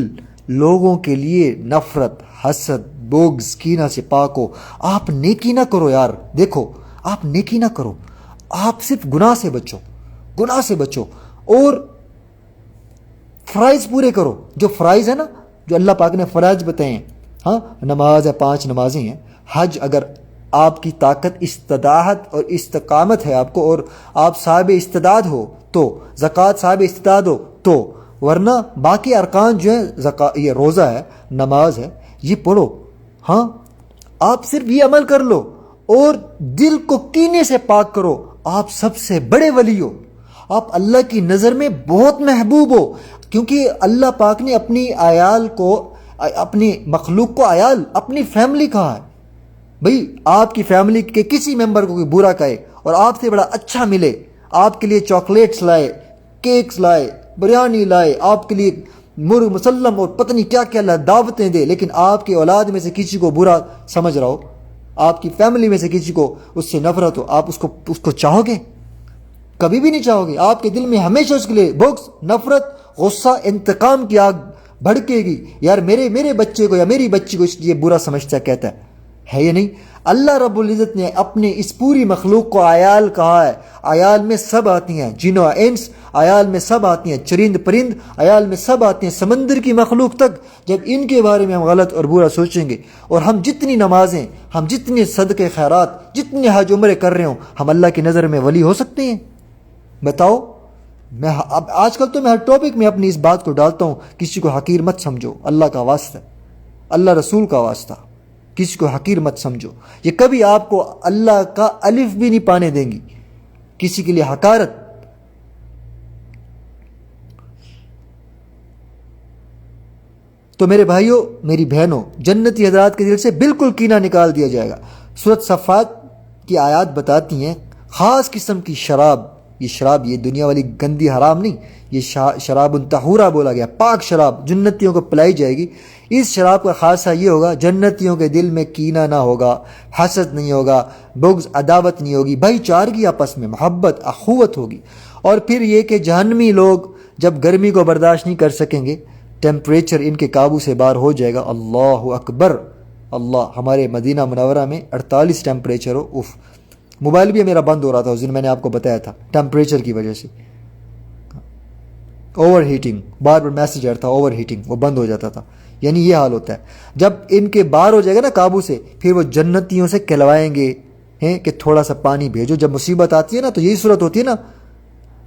لوگوں کے لیے نفرت، حسد، بغض، کینہ سے پاک ہو۔ آپ نیکی نہ کرو یار، دیکھو آپ نیکی نہ کرو، آپ صرف گناہ سے بچو اور فرائض پورے کرو۔ جو فرائض ہے نا، جو اللہ پاک نے فرائض بتائے ہیں، ہاں، نماز ہے، 5 نمازیں ہیں، حج اگر آپ کی طاقت، استطاعت اور استقامت ہے آپ کو اور آپ صاحب استعداد ہو تو، زکوٰۃ صاحب استعداد ہو تو، ورنہ باقی ارکان جو ہیں، یہ روزہ ہے، نماز ہے، یہ پڑھو۔ ہاں، آپ صرف یہ عمل کر لو اور دل کو کینے سے پاک کرو، آپ سب سے بڑے ولی ہو، آپ اللہ کی نظر میں بہت محبوب ہو، کیونکہ اللہ پاک نے اپنی عیال کو، اپنی مخلوق کو عیال، اپنی فیملی کہا ہے۔ بھئی آپ کی فیملی کے کسی ممبر کو کوئی برا کہے اور آپ سے بڑا اچھا ملے، آپ کے لیے چاکلیٹس لائے، کیکس لائے، بریانی لائے، آپ کے لیے مرغ مسلم اور پتہ نہیں کیا کیا دعوتیں دے، لیکن آپ کی اولاد میں سے کسی کو برا سمجھ رہا ہو، آپ کی فیملی میں سے کسی کو اس سے نفرت ہو، آپ اس کو چاہو گے؟ کبھی بھی نہیں چاہو گے۔ آپ کے دل میں ہمیشہ اس کے لیے بغض، نفرت، غصہ، انتقام کی آگ بھڑکے گی، یار میرے بچے کو یا میری بچی کو اس لیے برا سمجھتا کہتا ہے یا نہیں؟ اللہ رب العزت نے اپنے اس پوری مخلوق کو عیال کہا ہے۔ عیال میں سب آتی ہیں، جن و انس عیال میں سب آتی ہیں، چرند پرند عیال میں سب آتی ہیں، سمندر کی مخلوق تک۔ جب ان کے بارے میں ہم غلط اور برا سوچیں گے، اور ہم جتنی نمازیں، ہم جتنے صدقے خیرات، جتنے حج عمرے کر رہے ہوں، ہم اللہ کی نظر میں ولی ہو سکتے ہیں؟ بتاؤ۔ اب آج کل تو میں ہر ٹاپک میں اپنی اس بات کو ڈالتا ہوں، کسی کو حقیر مت سمجھو، اللہ کا واسطہ، اللہ رسول کا واسطہ، کسی کو حقیر مت سمجھو، یہ کبھی آپ کو اللہ کا الف بھی نہیں پانے دیں گی، کسی کے لیے حقارت۔ تو میرے بھائیوں، میری بہنوں، جنتی حضرات کے دل سے بالکل کینہ نکال دیا جائے گا۔ سورۃ صفات کی آیات بتاتی ہیں خاص قسم کی شراب، یہ شراب، یہ دنیا والی گندی حرام نہیں، یہ شراب طہورہ بولا گیا، پاک شراب جنتیوں کو پلائی جائے گی۔ اس شراب کا خاصہ یہ ہوگا جنتیوں کے دل میں کینہ نہ ہوگا، حسد نہیں ہوگا، بغض عداوت نہیں ہوگی، بھائی چارگی آپس میں، محبت اخوت ہوگی۔ اور پھر یہ کہ جہنمی لوگ جب گرمی کو برداشت نہیں کر سکیں گے، ٹیمپریچر ان کے قابو سے باہر ہو جائے گا۔ اللہ اکبر، اللہ، ہمارے مدینہ منورہ میں 48 ٹیمپریچر ہو، اف، موبائل بھی میرا بند ہو رہا تھا اس دن، میں نے آپ کو بتایا تھا ٹیمپریچر کی وجہ سے، اوور ہیٹنگ، بار بار میسیج آتا تھا اوور ہیٹنگ، وہ بند ہو جاتا تھا۔ یعنی یہ حال ہوتا ہے جب ان کے باہر ہو جائے گا نا قابو سے، پھر وہ جنتیوں سے کہلوائیں گے ہیں کہ تھوڑا سا پانی بھیجو۔ جب مصیبت آتی ہے نا تو یہی صورت ہوتی ہے نا۔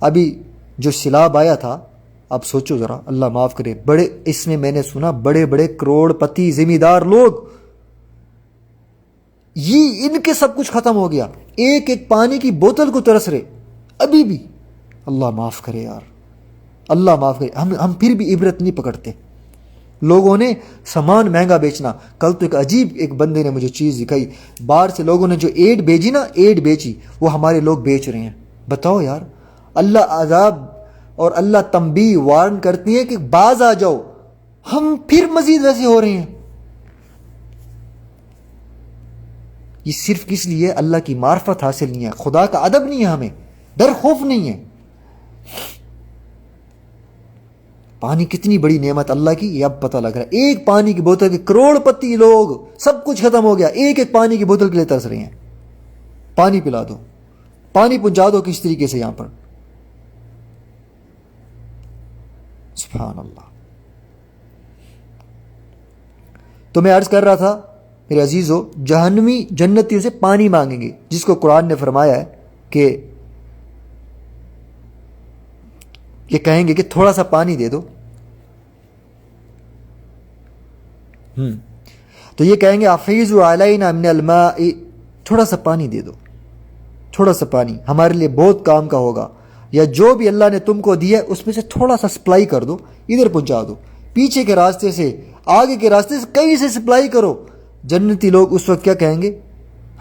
ابھی جو سیلاب آیا تھا، اب سوچو ذرا، اللہ معاف کرے، بڑے، اس میں میں نے سنا بڑے بڑے کروڑ پتی زمیندار لوگ، یہ ان کے سب کچھ ختم ہو گیا، ایک ایک پانی کی بوتل کو ترس رہے ابھی بھی۔ اللہ معاف کرے یار، اللہ معاف کرے، ہم پھر بھی عبرت نہیں پکڑتے۔ لوگوں نے سامان مہنگا بیچنا، کل تو ایک عجیب ایک بندے نے مجھے چیز دکھائی، باہر سے لوگوں نے جو ایڈ بھیجی نا، ایڈ بیچی، وہ ہمارے لوگ بیچ رہے ہیں۔ بتاؤ یار، اللہ عذاب اور اللہ تنبیہ وارن کرتی ہے کہ باز آ جاؤ، ہم پھر مزید ویسے ہو رہے ہیں۔ یہ صرف کس لیے؟ اللہ کی معرفت حاصل نہیں ہے، خدا کا ادب نہیں ہے، ہمیں ڈر خوف نہیں ہے۔ پانی کتنی بڑی نعمت اللہ کی، یہ اب پتہ لگ رہا ہے۔ ایک پانی کی بوتل کے کروڑ پتی لوگ، سب کچھ ختم ہو گیا، ایک ایک پانی کی بوتل کے لیے ترس رہے ہیں۔ پانی پلا دو، پانی پہنچا دو کس طریقے سے یہاں پر، سبحان اللہ۔ تو میں عرض کر رہا تھا میرے عزیزو، جہنمی جنتیوں سے پانی مانگیں گے، جس کو قرآن نے فرمایا ہے کہ یہ کہیں گے کہ تھوڑا سا پانی دے دو۔ تو یہ کہیں گے افیضوا علینا من الماء، تھوڑا سا پانی دے دو، تھوڑا سا پانی ہمارے لیے بہت کام کا ہوگا، یا جو بھی اللہ نے تم کو دیا اس میں سے تھوڑا سا سپلائی کر دو، ادھر پہنچا دو، پیچھے کے راستے سے، آگے کے راستے سے، کہیں سے سپلائی کرو۔ جنتی لوگ اس وقت کیا کہیں گے؟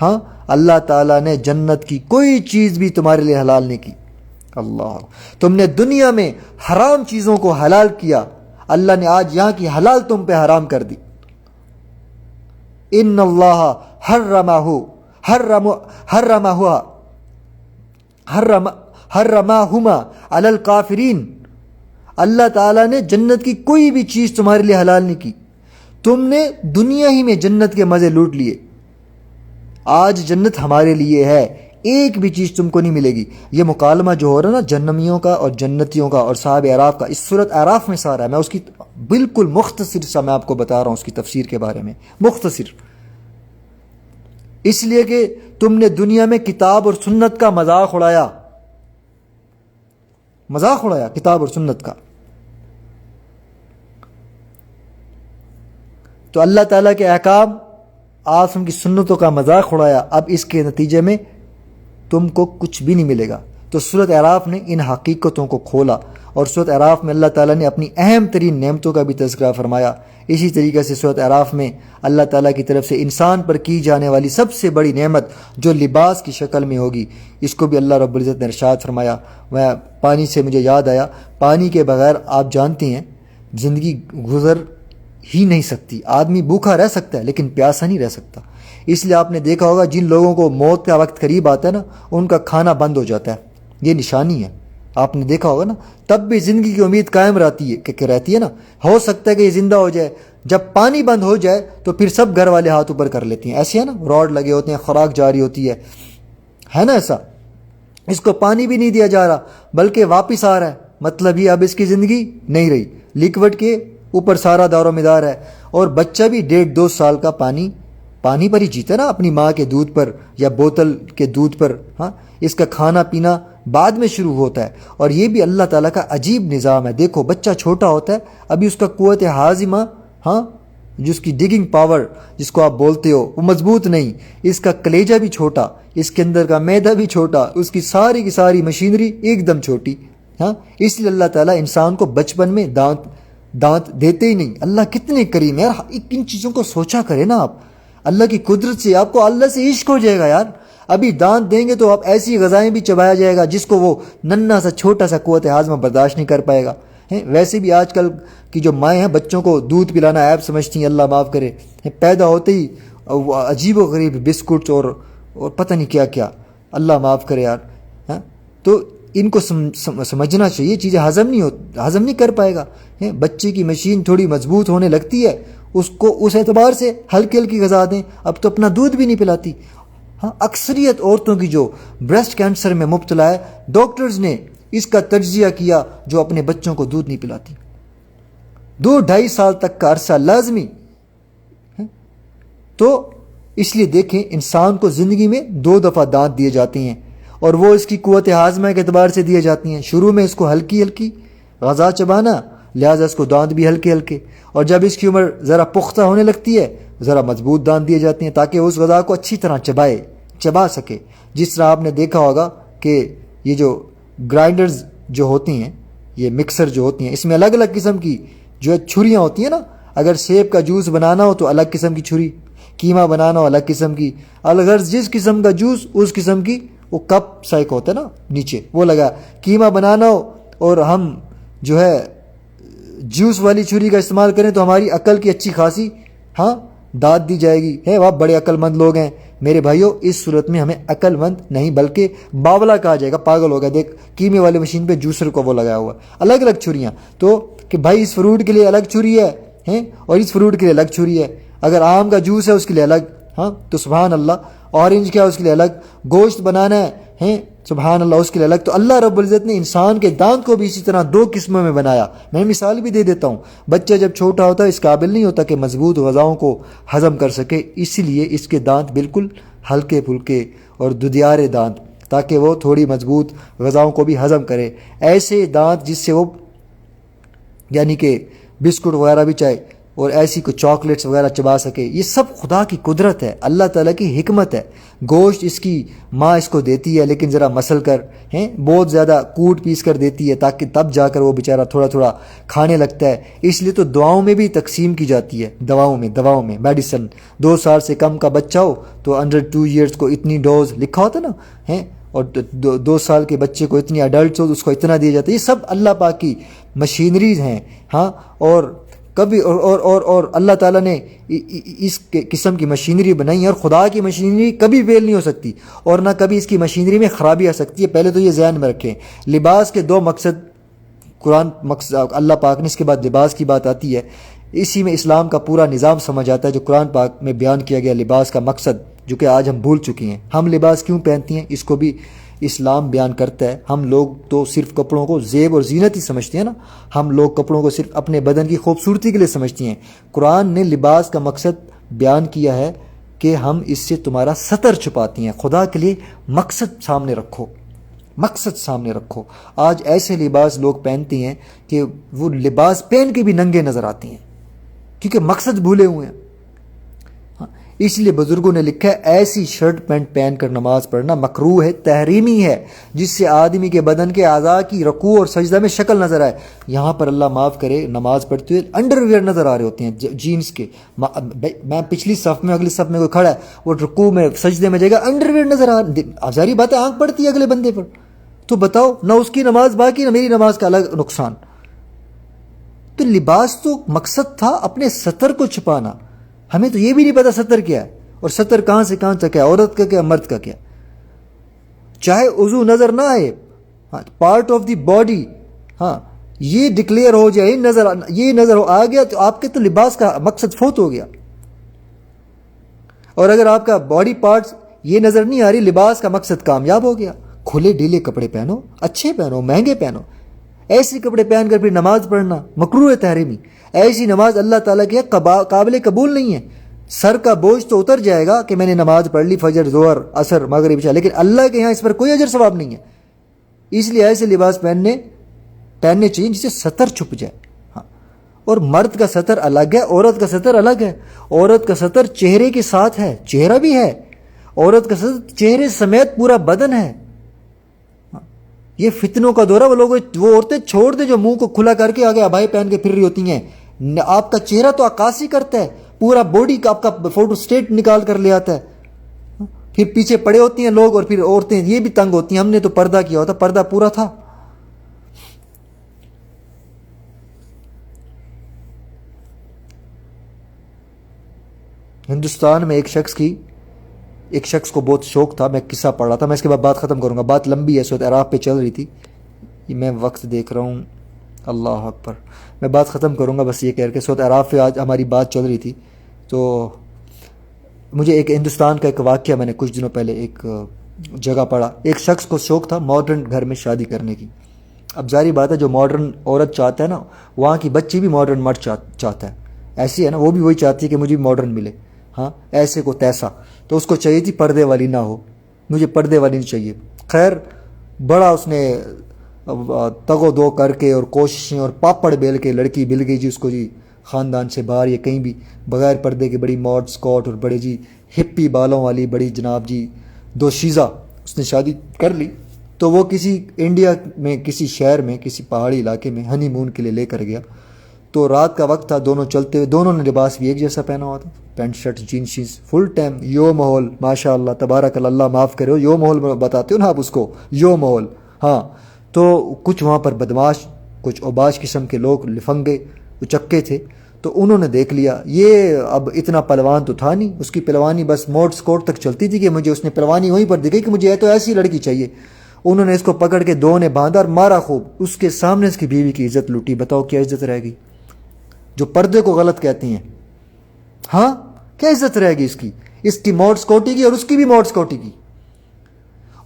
ہاں، اللہ تعالیٰ نے جنت کی کوئی چیز بھی تمہارے لیے حلال نہیں کی۔ اللہ، تم نے دنیا میں حرام چیزوں کو حلال کیا، اللہ نے آج یہاں کی حلال تم پہ حرام کر دی۔ ان اللہ حرمہما علی الکافرین، اللہ تعالیٰ نے جنت کی کوئی بھی چیز تمہارے لیے حلال نہیں کی، تم نے دنیا ہی میں جنت کے مزے لوٹ لیے۔ آج جنت ہمارے لیے ہے، ایک بھی چیز تم کو نہیں ملے گی۔ یہ مکالمہ جو ہو رہا ہے نا جہنمیوں کا اور جنتیوں کا اور صاحب اعراف کا، اس سورۃ اعراف میں سارا ہے، میں اس کی بالکل مختصر سا میں آپ کو بتا رہا ہوں اس کی تفسیر کے بارے میں، مختصر، اس لیے کہ تم نے دنیا میں کتاب اور سنت کا مذاق اڑایا، مذاق اڑایا کتاب اور سنت کا۔ تو اللہ تعالیٰ کے احکام، آپ ان کی سنتوں کا مذاق اڑایا، اب اس کے نتیجے میں تم کو کچھ بھی نہیں ملے گا۔ تو سورۃ اعراف نے ان حقیقتوں کو کھولا، اور سورۃ اعراف میں اللہ تعالیٰ نے اپنی اہم ترین نعمتوں کا بھی تذکرہ فرمایا۔ اسی طریقے سے سورۃ اعراف میں اللہ تعالیٰ کی طرف سے انسان پر کی جانے والی سب سے بڑی نعمت جو لباس کی شکل میں ہوگی، اس کو بھی اللہ رب العزت نے ارشاد فرمایا۔ میں پانی سے مجھے یاد آیا، پانی کے بغیر آپ جانتے ہیں زندگی گزر ہی نہیں سکتی، آدمی بھوکا رہ سکتا ہے لیکن پیاسا نہیں رہ سکتا۔ اس لیے آپ نے دیکھا ہوگا جن لوگوں کو موت کا وقت قریب آتا ہے نا، ان کا کھانا بند ہو جاتا ہے، یہ نشانی ہے، آپ نے دیکھا ہوگا نا، تب بھی زندگی کی امید قائم رہتی ہے نا، ہو سکتا ہے کہ یہ زندہ ہو جائے، جب پانی بند ہو جائے تو پھر سب گھر والے ہاتھ اوپر کر لیتے ہیں، ایسے ہے نا، راڈ لگے ہوتے ہیں، خوراک جاری ہوتی ہے نا ایسا، اس کو پانی بھی نہیں دیا جا رہا بلکہ واپس آ رہا ہے، مطلب یہ اب اس کی زندگی نہیں رہی، لیکوڈ کے اوپر سارا دار و مدار ہے، اور بچہ بھی 1.5-2 سال کا پانی پر ہی جیتا ہے نا، اپنی ماں کے دودھ پر یا بوتل کے دودھ پر، ہاں، اس کا کھانا پینا بعد میں شروع ہوتا ہے، اور یہ بھی اللہ تعالیٰ کا عجیب نظام ہے۔ دیکھو بچہ چھوٹا ہوتا ہے، ابھی اس کا قوت ہاضمہ، ہاں، جس کی ڈگنگ پاور جس کو آپ بولتے ہو وہ مضبوط نہیں، اس کا کلیجہ بھی چھوٹا، اس کے اندر کا معدہ بھی چھوٹا، اس کی ساری مشینری ایک دم چھوٹی. ہاں، اس لیے اللہ تعالیٰ انسان کو بچپن میں دانت دیتے ہی نہیں. اللہ کتنے کریم ہے یار، ان چیزوں کو سوچا کرے نا آپ. اللہ کی قدرت سے آپ کو اللہ سے عشق ہو جائے گا یار. ابھی دانت دیں گے تو آپ ایسی غذائیں بھی چبایا جائے گا جس کو وہ ننھا سا چھوٹا سا قوت ہاضمہ برداشت نہیں کر پائے گا. ویسے بھی آج کل کی جو مائیں ہیں بچوں کو دودھ پلانا عیب سمجھتی ہیں، اللہ معاف کرے. پیدا ہوتے ہی عجیب و غریب بسکٹس اور پتہ نہیں کیا کیا، اللہ معاف کرے یار. تو ان کو سمجھنا چاہیے، چیزیں ہضم نہیں کر پائے گا. بچے کی مشین تھوڑی مضبوط ہونے لگتی ہے، اس کو اس اعتبار سے ہلکی غذا دیں. اب تو اپنا دودھ بھی نہیں پلاتی. ہاں، اکثریت عورتوں کی جو بریسٹ کینسر میں مبتلا ہے، ڈاکٹرز نے اس کا تجزیہ کیا جو اپنے بچوں کو دودھ نہیں پلاتی. 2-2.5 سال تک کا عرصہ لازمی. تو اس لیے دیکھیں، انسان کو زندگی میں 2 دفعہ دانت دیے جاتے ہیں، اور وہ اس کی قوت ہاضمہ کے اعتبار سے دیے جاتی ہیں. شروع میں اس کو ہلکی غذا چبانا، لہٰذا اس کو دانت بھی ہلکے، اور جب اس کی عمر ذرا پختہ ہونے لگتی ہے ذرا مضبوط دانت دیے جاتے ہیں تاکہ اس غذا کو اچھی طرح چبا سکے. جس طرح آپ نے دیکھا ہوگا کہ یہ جو گرائنڈرز جو ہوتی ہیں، یہ مکسر جو ہوتی ہیں، اس میں الگ الگ قسم کی جو ہے چھریاں ہوتی ہیں نا. اگر سیب کا جوس بنانا ہو تو الگ قسم کی چھری، قیمہ بنانا ہو الگ قسم کی، اگر جس قسم کا جوس اس قسم کی وہ کپ سائیک ہوتا ہے نا نیچے وہ لگا. قیمہ بنانا ہو اور ہم جو ہے جوس والی چھری کا استعمال کریں تو ہماری عقل کی اچھی خاصی داد دی جائے گی. آپ بڑے عقل مند لوگ ہیں میرے بھائیوں. اس صورت میں ہمیں عقل مند نہیں بلکہ باولا کہا جائے گا، پاگل ہوگا. دیکھ، قیمے والے مشین پہ جوسر کو وہ لگایا ہوا، الگ الگ چھریاں. تو کہ بھائی اس فروٹ کے لیے الگ چھری ہے اور اس فروٹ کے لیے الگ چھری ہے. اگر آم کا جوس ہے اس کے لیے الگ، تو سبحان اللہ. اورنج کیا اس کے لیے الگ. گوشت بنانا ہے سبحان اللہ اس کے لیے الگ. تو اللہ رب العزت نے انسان کے دانت کو بھی اسی طرح 2 قسموں میں بنایا. میں مثال بھی دے دیتا ہوں. بچہ جب چھوٹا ہوتا ہے اس قابل نہیں ہوتا کہ مضبوط غذاؤں کو ہضم کر سکے، اسی لیے اس کے دانت بالکل ہلکے پھلکے اور ددیارے دانت، تاکہ وہ تھوڑی مضبوط غذاؤں کو بھی ہضم کرے. ایسے دانت جس سے وہ یعنی کہ بسکٹ وغیرہ بھی چاہے اور ایسی کوئی چاکلیٹس وغیرہ چبا سکے. یہ سب خدا کی قدرت ہے، اللہ تعالیٰ کی حکمت ہے. گوشت اس کی ماں اس کو دیتی ہے لیکن ذرا مسل کر بہت زیادہ کوٹ پیس کر دیتی ہے تاکہ تب جا کر وہ بیچارہ تھوڑا تھوڑا کھانے لگتا ہے. اس لیے تو دعاؤں میں بھی تقسیم کی جاتی ہے. دواؤں میں میڈیسن 2 سال سے کم کا بچہ ہو تو انڈر 2 ایئرس کو اتنی ڈوز لکھا ہوتا نا اور 2 سال کے بچے کو اتنی ایڈلٹس ہو تو اس کو اتنا دیا جاتا ہے. یہ سب اللہ پاک کی مشینریز ہیں. اور کبھی اور اللہ تعالیٰ نے اس قسم کی مشینری بنائی ہے، اور خدا کی مشینری کبھی فیل نہیں ہو سکتی اور نہ کبھی اس کی مشینری میں خرابی آ سکتی ہے. پہلے تو یہ ذہن میں رکھیں. لباس کے 2 مقصد مقصد اللہ پاک نے، اس کے بعد لباس کی بات آتی ہے. اسی میں اسلام کا پورا نظام سمجھ آتا ہے جو قرآن پاک میں بیان کیا گیا. لباس کا مقصد جو کہ آج ہم بھول چکے ہیں. ہم لباس کیوں پہنتی ہیں اس کو بھی اسلام بیان کرتا ہے. ہم لوگ تو صرف کپڑوں کو زیب اور زینت ہی سمجھتے ہیں نا. ہم لوگ کپڑوں کو صرف اپنے بدن کی خوبصورتی کے لیے سمجھتے ہیں. قرآن نے لباس کا مقصد بیان کیا ہے کہ ہم اس سے تمہارا ستر چھپاتی ہیں. خدا کے لیے مقصد سامنے رکھو. آج ایسے لباس لوگ پہنتے ہیں کہ وہ لباس پہن کے بھی ننگے نظر آتے ہیں کیونکہ مقصد بھولے ہوئے ہیں. اس لیے بزرگوں نے لکھا ہے ایسی شرٹ پینٹ پہن کر نماز پڑھنا مکروہ ہے، تحریمی ہے، جس سے آدمی کے بدن کے اعضاء کی رکوع اور سجدہ میں شکل نظر آئے. یہاں پر اللہ معاف کرے نماز پڑھتے ہوئے انڈر ویئر نظر آ رہے ہوتے ہیں جینس کے. میں پچھلی صف میں اگلی صف میں کوئی کھڑا ہے وہ رکوع میں سجدے میں جائے گا، انڈر ویئر نظر ظاہری بات ہے آنکھ پڑتی ہے اگلے بندے پر. تو بتاؤ نہ اس کی نماز باقی نہ میری نماز کا الگ نقصان. تو لباس تو مقصد تھا اپنے ستر کو چھپانا. ہمیں تو یہ بھی نہیں پتا ستر کیا ہے اور ستر کہاں سے کہاں تک ہے، عورت کا کیا مرد کا کیا. چاہے عضو نظر نہ آئے، پارٹ آف دی باڈی یہ ڈکلیئر ہو جائے، یہ نظر آ گیا تو آپ کے تو لباس کا مقصد فوت ہو گیا. اور اگر آپ کا باڈی پارٹس یہ نظر نہیں آ رہی، لباس کا مقصد کامیاب ہو گیا. کھلے ڈھیلے کپڑے پہنو، اچھے پہنو، مہنگے پہنو. ایسی کپڑے پہن کر پھر نماز پڑھنا مکروہ تحریمی. ایسی نماز اللہ تعالیٰ کے قابل قبول نہیں ہے. سر کا بوجھ تو اتر جائے گا کہ میں نے نماز پڑھ لی فجر ظہر عصر مغرب عشاء، لیکن اللہ کے یہاں اس پر کوئی اجر ثواب نہیں ہے. اس لیے ایسے لباس پہننے چاہیے جس سے ستر چھپ جائے. اور مرد کا سطر الگ ہے، عورت کا سطر الگ ہے. عورت کا سطر چہرے کے ساتھ ہے، چہرہ بھی ہے. عورت کا سطر چہرے سمیت پورا بدن ہے. یہ فتنوں کا دورہ. وہ عورتیں چھوڑ دیں جو منہ کو کھلا کر کے آگے ابائی پہن کے پھر رہی ہوتی ہیں. آپ کا چہرہ تو عکاسی کرتا ہے، پورا باڈی کا آپ کا فوٹو اسٹیٹ نکال کر لے آتا ہے. پھر پیچھے پڑے ہوتی ہیں لوگ، اور پھر عورتیں یہ بھی تنگ ہوتی ہیں، ہم نے تو پردہ کیا ہوتا، پردہ پورا تھا. ہندوستان میں ایک شخص کو بہت شوق تھا. میں قصہ پڑھ رہا تھا، میں اس کے بعد بات ختم کروں گا، بات لمبی ہے، سورۃ اعراف پہ چل رہی تھی. یہ میں وقت دیکھ رہا ہوں، اللہ اکبر. میں بات ختم کروں گا بس یہ کہہ کے، سورۃ اعراف پہ آج ہماری بات چل رہی تھی. تو مجھے ایک ہندوستان کا ایک واقعہ میں نے کچھ دنوں پہلے ایک جگہ پڑھا. ایک شخص کو شوق تھا ماڈرن گھر میں شادی کرنے کی. اب ظاہری بات ہے جو ماڈرن عورت چاہتا ہے نا، وہاں کی بچی بھی ماڈرن مرد چاہتا ہے. ایسی ہے نا، وہ بھی وہی چاہتی ہے کہ مجھے ماڈرن ملے. ہاں ایسے کو تیسا. تو اس کو چاہیے تھی پردے والی نہ ہو، مجھے پردے والی نہیں چاہیے. خیر بڑا اس نے تگ و دو کر کے اور کوششیں اور پاپڑ بیل کے لڑکی مل گئی جی اس کو، جی خاندان سے باہر یا کہیں بھی بغیر پردے کے، بڑی ماڈ اسکاٹ اور بڑے جی ہپی بالوں والی بڑی جناب جی دوشیزہ. اس نے شادی کر لی. تو وہ کسی انڈیا میں کسی شہر میں کسی پہاڑی علاقے میں ہنی مون کے لیے لے کر گیا. تو رات کا وقت تھا، دونوں چلتے ہوئے، دونوں نے لباس بھی ایک جیسا پہنا ہوا تھا، پینٹ شرٹ جینس شینس فل ٹائم. یو ماحول ماشاء اللہ تبارک اللہ، معاف کرے ہو، یو ماحول بتاتے ہو نا آپ اس کو، یو ماحول. ہاں تو کچھ وہاں پر بدماش، کچھ اوباش قسم کے لوگ، لفنگے اچکے تھے. تو انہوں نے دیکھ لیا. یہ اب اتنا پلوان تو تھا نہیں، اس کی پلوانی بس موڈ اسکوٹ تک چلتی تھی کہ مجھے اس نے پلوانی وہیں پر دکھی کہ مجھے تو ایسی لڑکی چاہیے. انہوں نے اس کو پکڑ کے دو نے باندھا اور مارا خوب. اس کے سامنے اس کی بیوی کی عزت لوٹی. بتاؤ کیا عزت رہ گئی؟ جو پردے کو غلط کہتی ہیں، ہاں کیا عزت رہے گی اس کی موڈ اسکوٹی کی، اور اس کی بھی موڈ اسکوٹی کی.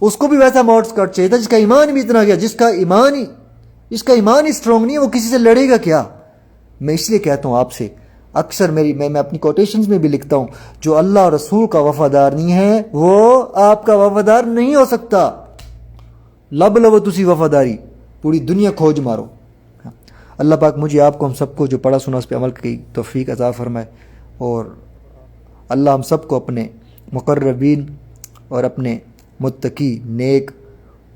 اس کو بھی ویسا موڈ اسکوٹ چاہیے تھا جس کا ایمان بھی اتنا گیا، جس کا ایمان ہی اسٹرانگ نہیں ہے، وہ کسی سے لڑے گا کیا؟ میں اس لیے کہتا ہوں آپ سے، اکثر میں اپنی کوٹیشنز میں بھی لکھتا ہوں، جو اللہ اور رسول کا وفادار نہیں ہے وہ آپ کا وفادار نہیں ہو سکتا. لب لو تسی وفاداری، پوری دنیا کھوج مارو. اللہ پاک مجھے آپ کو ہم سب کو جو پڑھا سنا اس پہ عمل کی توفیق عطا فرمائے، اور اللہ ہم سب کو اپنے مقربین اور اپنے متقی نیک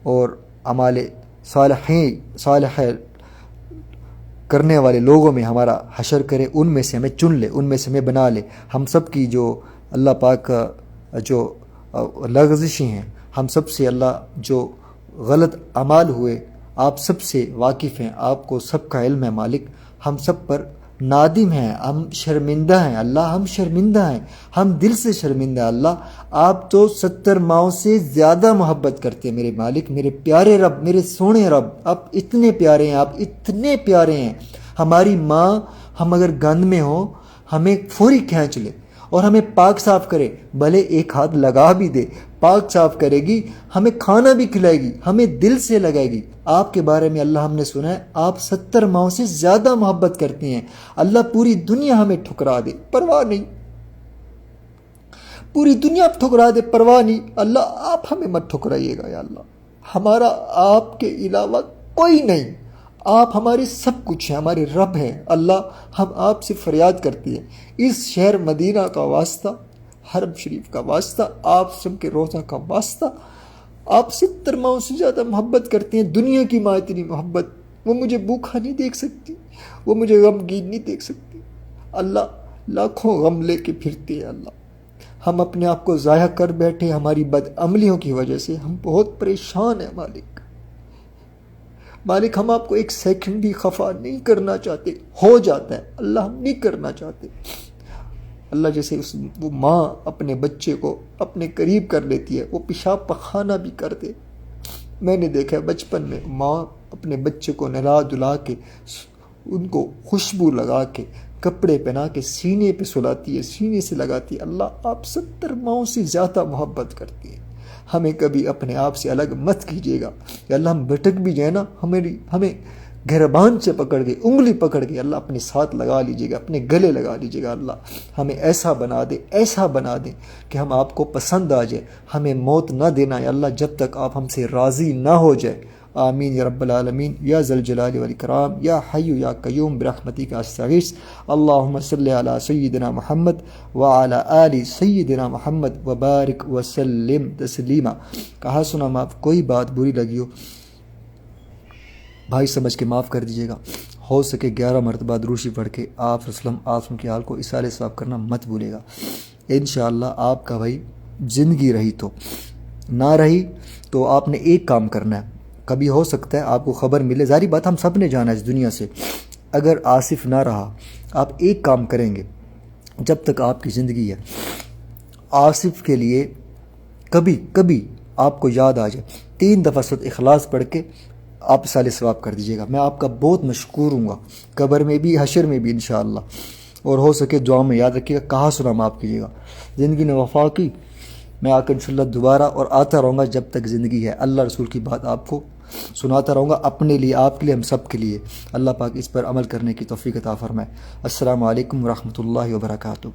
اور اعمال صالح کرنے والے لوگوں میں ہمارا حشر کرے. ان میں سے ہمیں چن لے، ان میں سے ہمیں بنا لے. ہم سب کی جو اللہ پاک جو لغزشیں ہیں، ہم سب سے اللہ جو غلط اعمال ہوئے آپ سب سے واقف ہیں، آپ کو سب کا علم ہے مالک. ہم سب پر نادم ہیں، ہم شرمندہ ہیں اللہ، ہم شرمندہ ہیں، ہم دل سے شرمندہ ہیں اللہ. آپ تو 70 ماؤں سے زیادہ محبت کرتے ہیں میرے مالک، میرے پیارے رب، میرے سونے رب. آپ اتنے پیارے ہیں، آپ اتنے پیارے ہیں. ہماری ماں ہم اگر گند میں ہوں ہمیں فوری کھینچ لے اور ہمیں پاک صاف کرے، بھلے ایک ہاتھ لگا بھی دے، پاک صاف کرے گی، ہمیں کھانا بھی کھلائے گی، ہمیں دل سے لگائے گی. آپ کے بارے میں اللہ ہم نے سنا ہے آپ 70 ماؤں سے زیادہ محبت کرتے ہیں. اللہ پوری دنیا ہمیں ٹھکرا دے پرواہ نہیں، پوری دنیا ٹھکرا دے پرواہ نہیں، اللہ آپ ہمیں مت ٹھکرائیے گا یا اللہ. ہمارا آپ کے علاوہ کوئی نہیں، آپ ہمارے سب کچھ ہیں، ہمارے رب ہیں اللہ. ہم آپ سے فریاد کرتے ہیں، اس شہر مدینہ کا واسطہ، حرم شریف کا واسطہ، آپ سب کے روزہ کا واسطہ، آپ 70 ماؤں سے زیادہ محبت کرتے ہیں. دنیا کی ماں اتنی محبت، وہ مجھے بھوکا نہیں دیکھ سکتی، وہ مجھے غمگین نہیں دیکھ سکتی. اللہ لاکھوں غم لے کے پھرتے ہیں اللہ. ہم اپنے آپ کو ضائع کر بیٹھے ہماری بد عملیوں کی وجہ سے. ہم بہت پریشان ہیں مالک. ہم آپ کو ایک سیکنڈ بھی خفا نہیں کرنا چاہتے، ہو جاتا ہے اللہ، ہم نہیں کرنا چاہتے اللہ. جیسے وہ ماں اپنے بچے کو اپنے قریب کر لیتی ہے، وہ پیشاب پخانہ بھی کر دے. میں نے دیکھا ہے بچپن میں ماں اپنے بچے کو نہلا دھلا کے، ان کو خوشبو لگا کے، کپڑے پہنا کے سینے پہ سلاتی ہے، سینے سے لگاتی ہے. اللہ آپ 70 ماؤں سے زیادہ محبت کرتی ہے. ہمیں کبھی اپنے آپ سے الگ مت کیجیے گا یا اللہ. ہم بھٹک بھی جائیں نا، ہمیں گھربان سے پکڑ کے، انگلی پکڑ کے اللہ اپنے ساتھ لگا لیجیے گا، اپنے گلے لگا لیجیے گا. اللہ ہمیں ایسا بنا دے، ایسا بنا دے کہ ہم آپ کو پسند آ جائے. ہمیں موت نہ دینا یا اللہ جب تک آپ ہم سے راضی نہ ہو جائے. آمین یا رب العالمین یا ذی الجلال والاکرام یا حی یا قیوم برحمتک استغیث اللہم صلی علی سیدنا محمد وعلی آل سیدنا محمد وبارک وسلم تسلیما۔ کہا سنا معاف، کوئی بات بری لگی ہو بھائی سمجھ کے معاف کر دیجیے گا۔ ہو سکے 11 مرتبہ درود پڑھ کے آپ وسلم آسم کے حال کو اصالہ ثواب کرنا مت بھولے گا۔ انشاءاللہ آپ کا بھائی زندگی رہی تو، نہ رہی تو آپ نے ایک کام کرنا ہے۔ کبھی ہو سکتا ہے آپ کو خبر ملے، ظاہری بات ہم سب نے جانا ہے اس دنیا سے، اگر آصف نہ رہا آپ ایک کام کریں گے جب تک آپ کی زندگی ہے، آصف کے لیے کبھی آپ کو یاد آ جائے 3 دفعہ سورۃ اخلاص پڑھ کے آپ اصالہ ثواب کر دیجیے گا، میں آپ کا بہت مشکور ہوں گا، قبر میں بھی حشر میں بھی انشاءاللہ۔ اور ہو سکے دعا میں یاد رکھیے گا، کہا سنا معاف کیجیے گا۔ زندگی نے وفا کی، میں آ کر انشاءاللہ دوبارہ اور آتا رہوں گا جب تک زندگی ہے، اللہ رسول کی بات آپ کو سناتا رہوں گا، اپنے لیے، آپ کے لیے، ہم سب کے لیے۔ اللہ پاک اس پر عمل کرنے کی توفیق عطا فرمائے۔ السلام علیکم ورحمۃ اللہ وبرکاتہ۔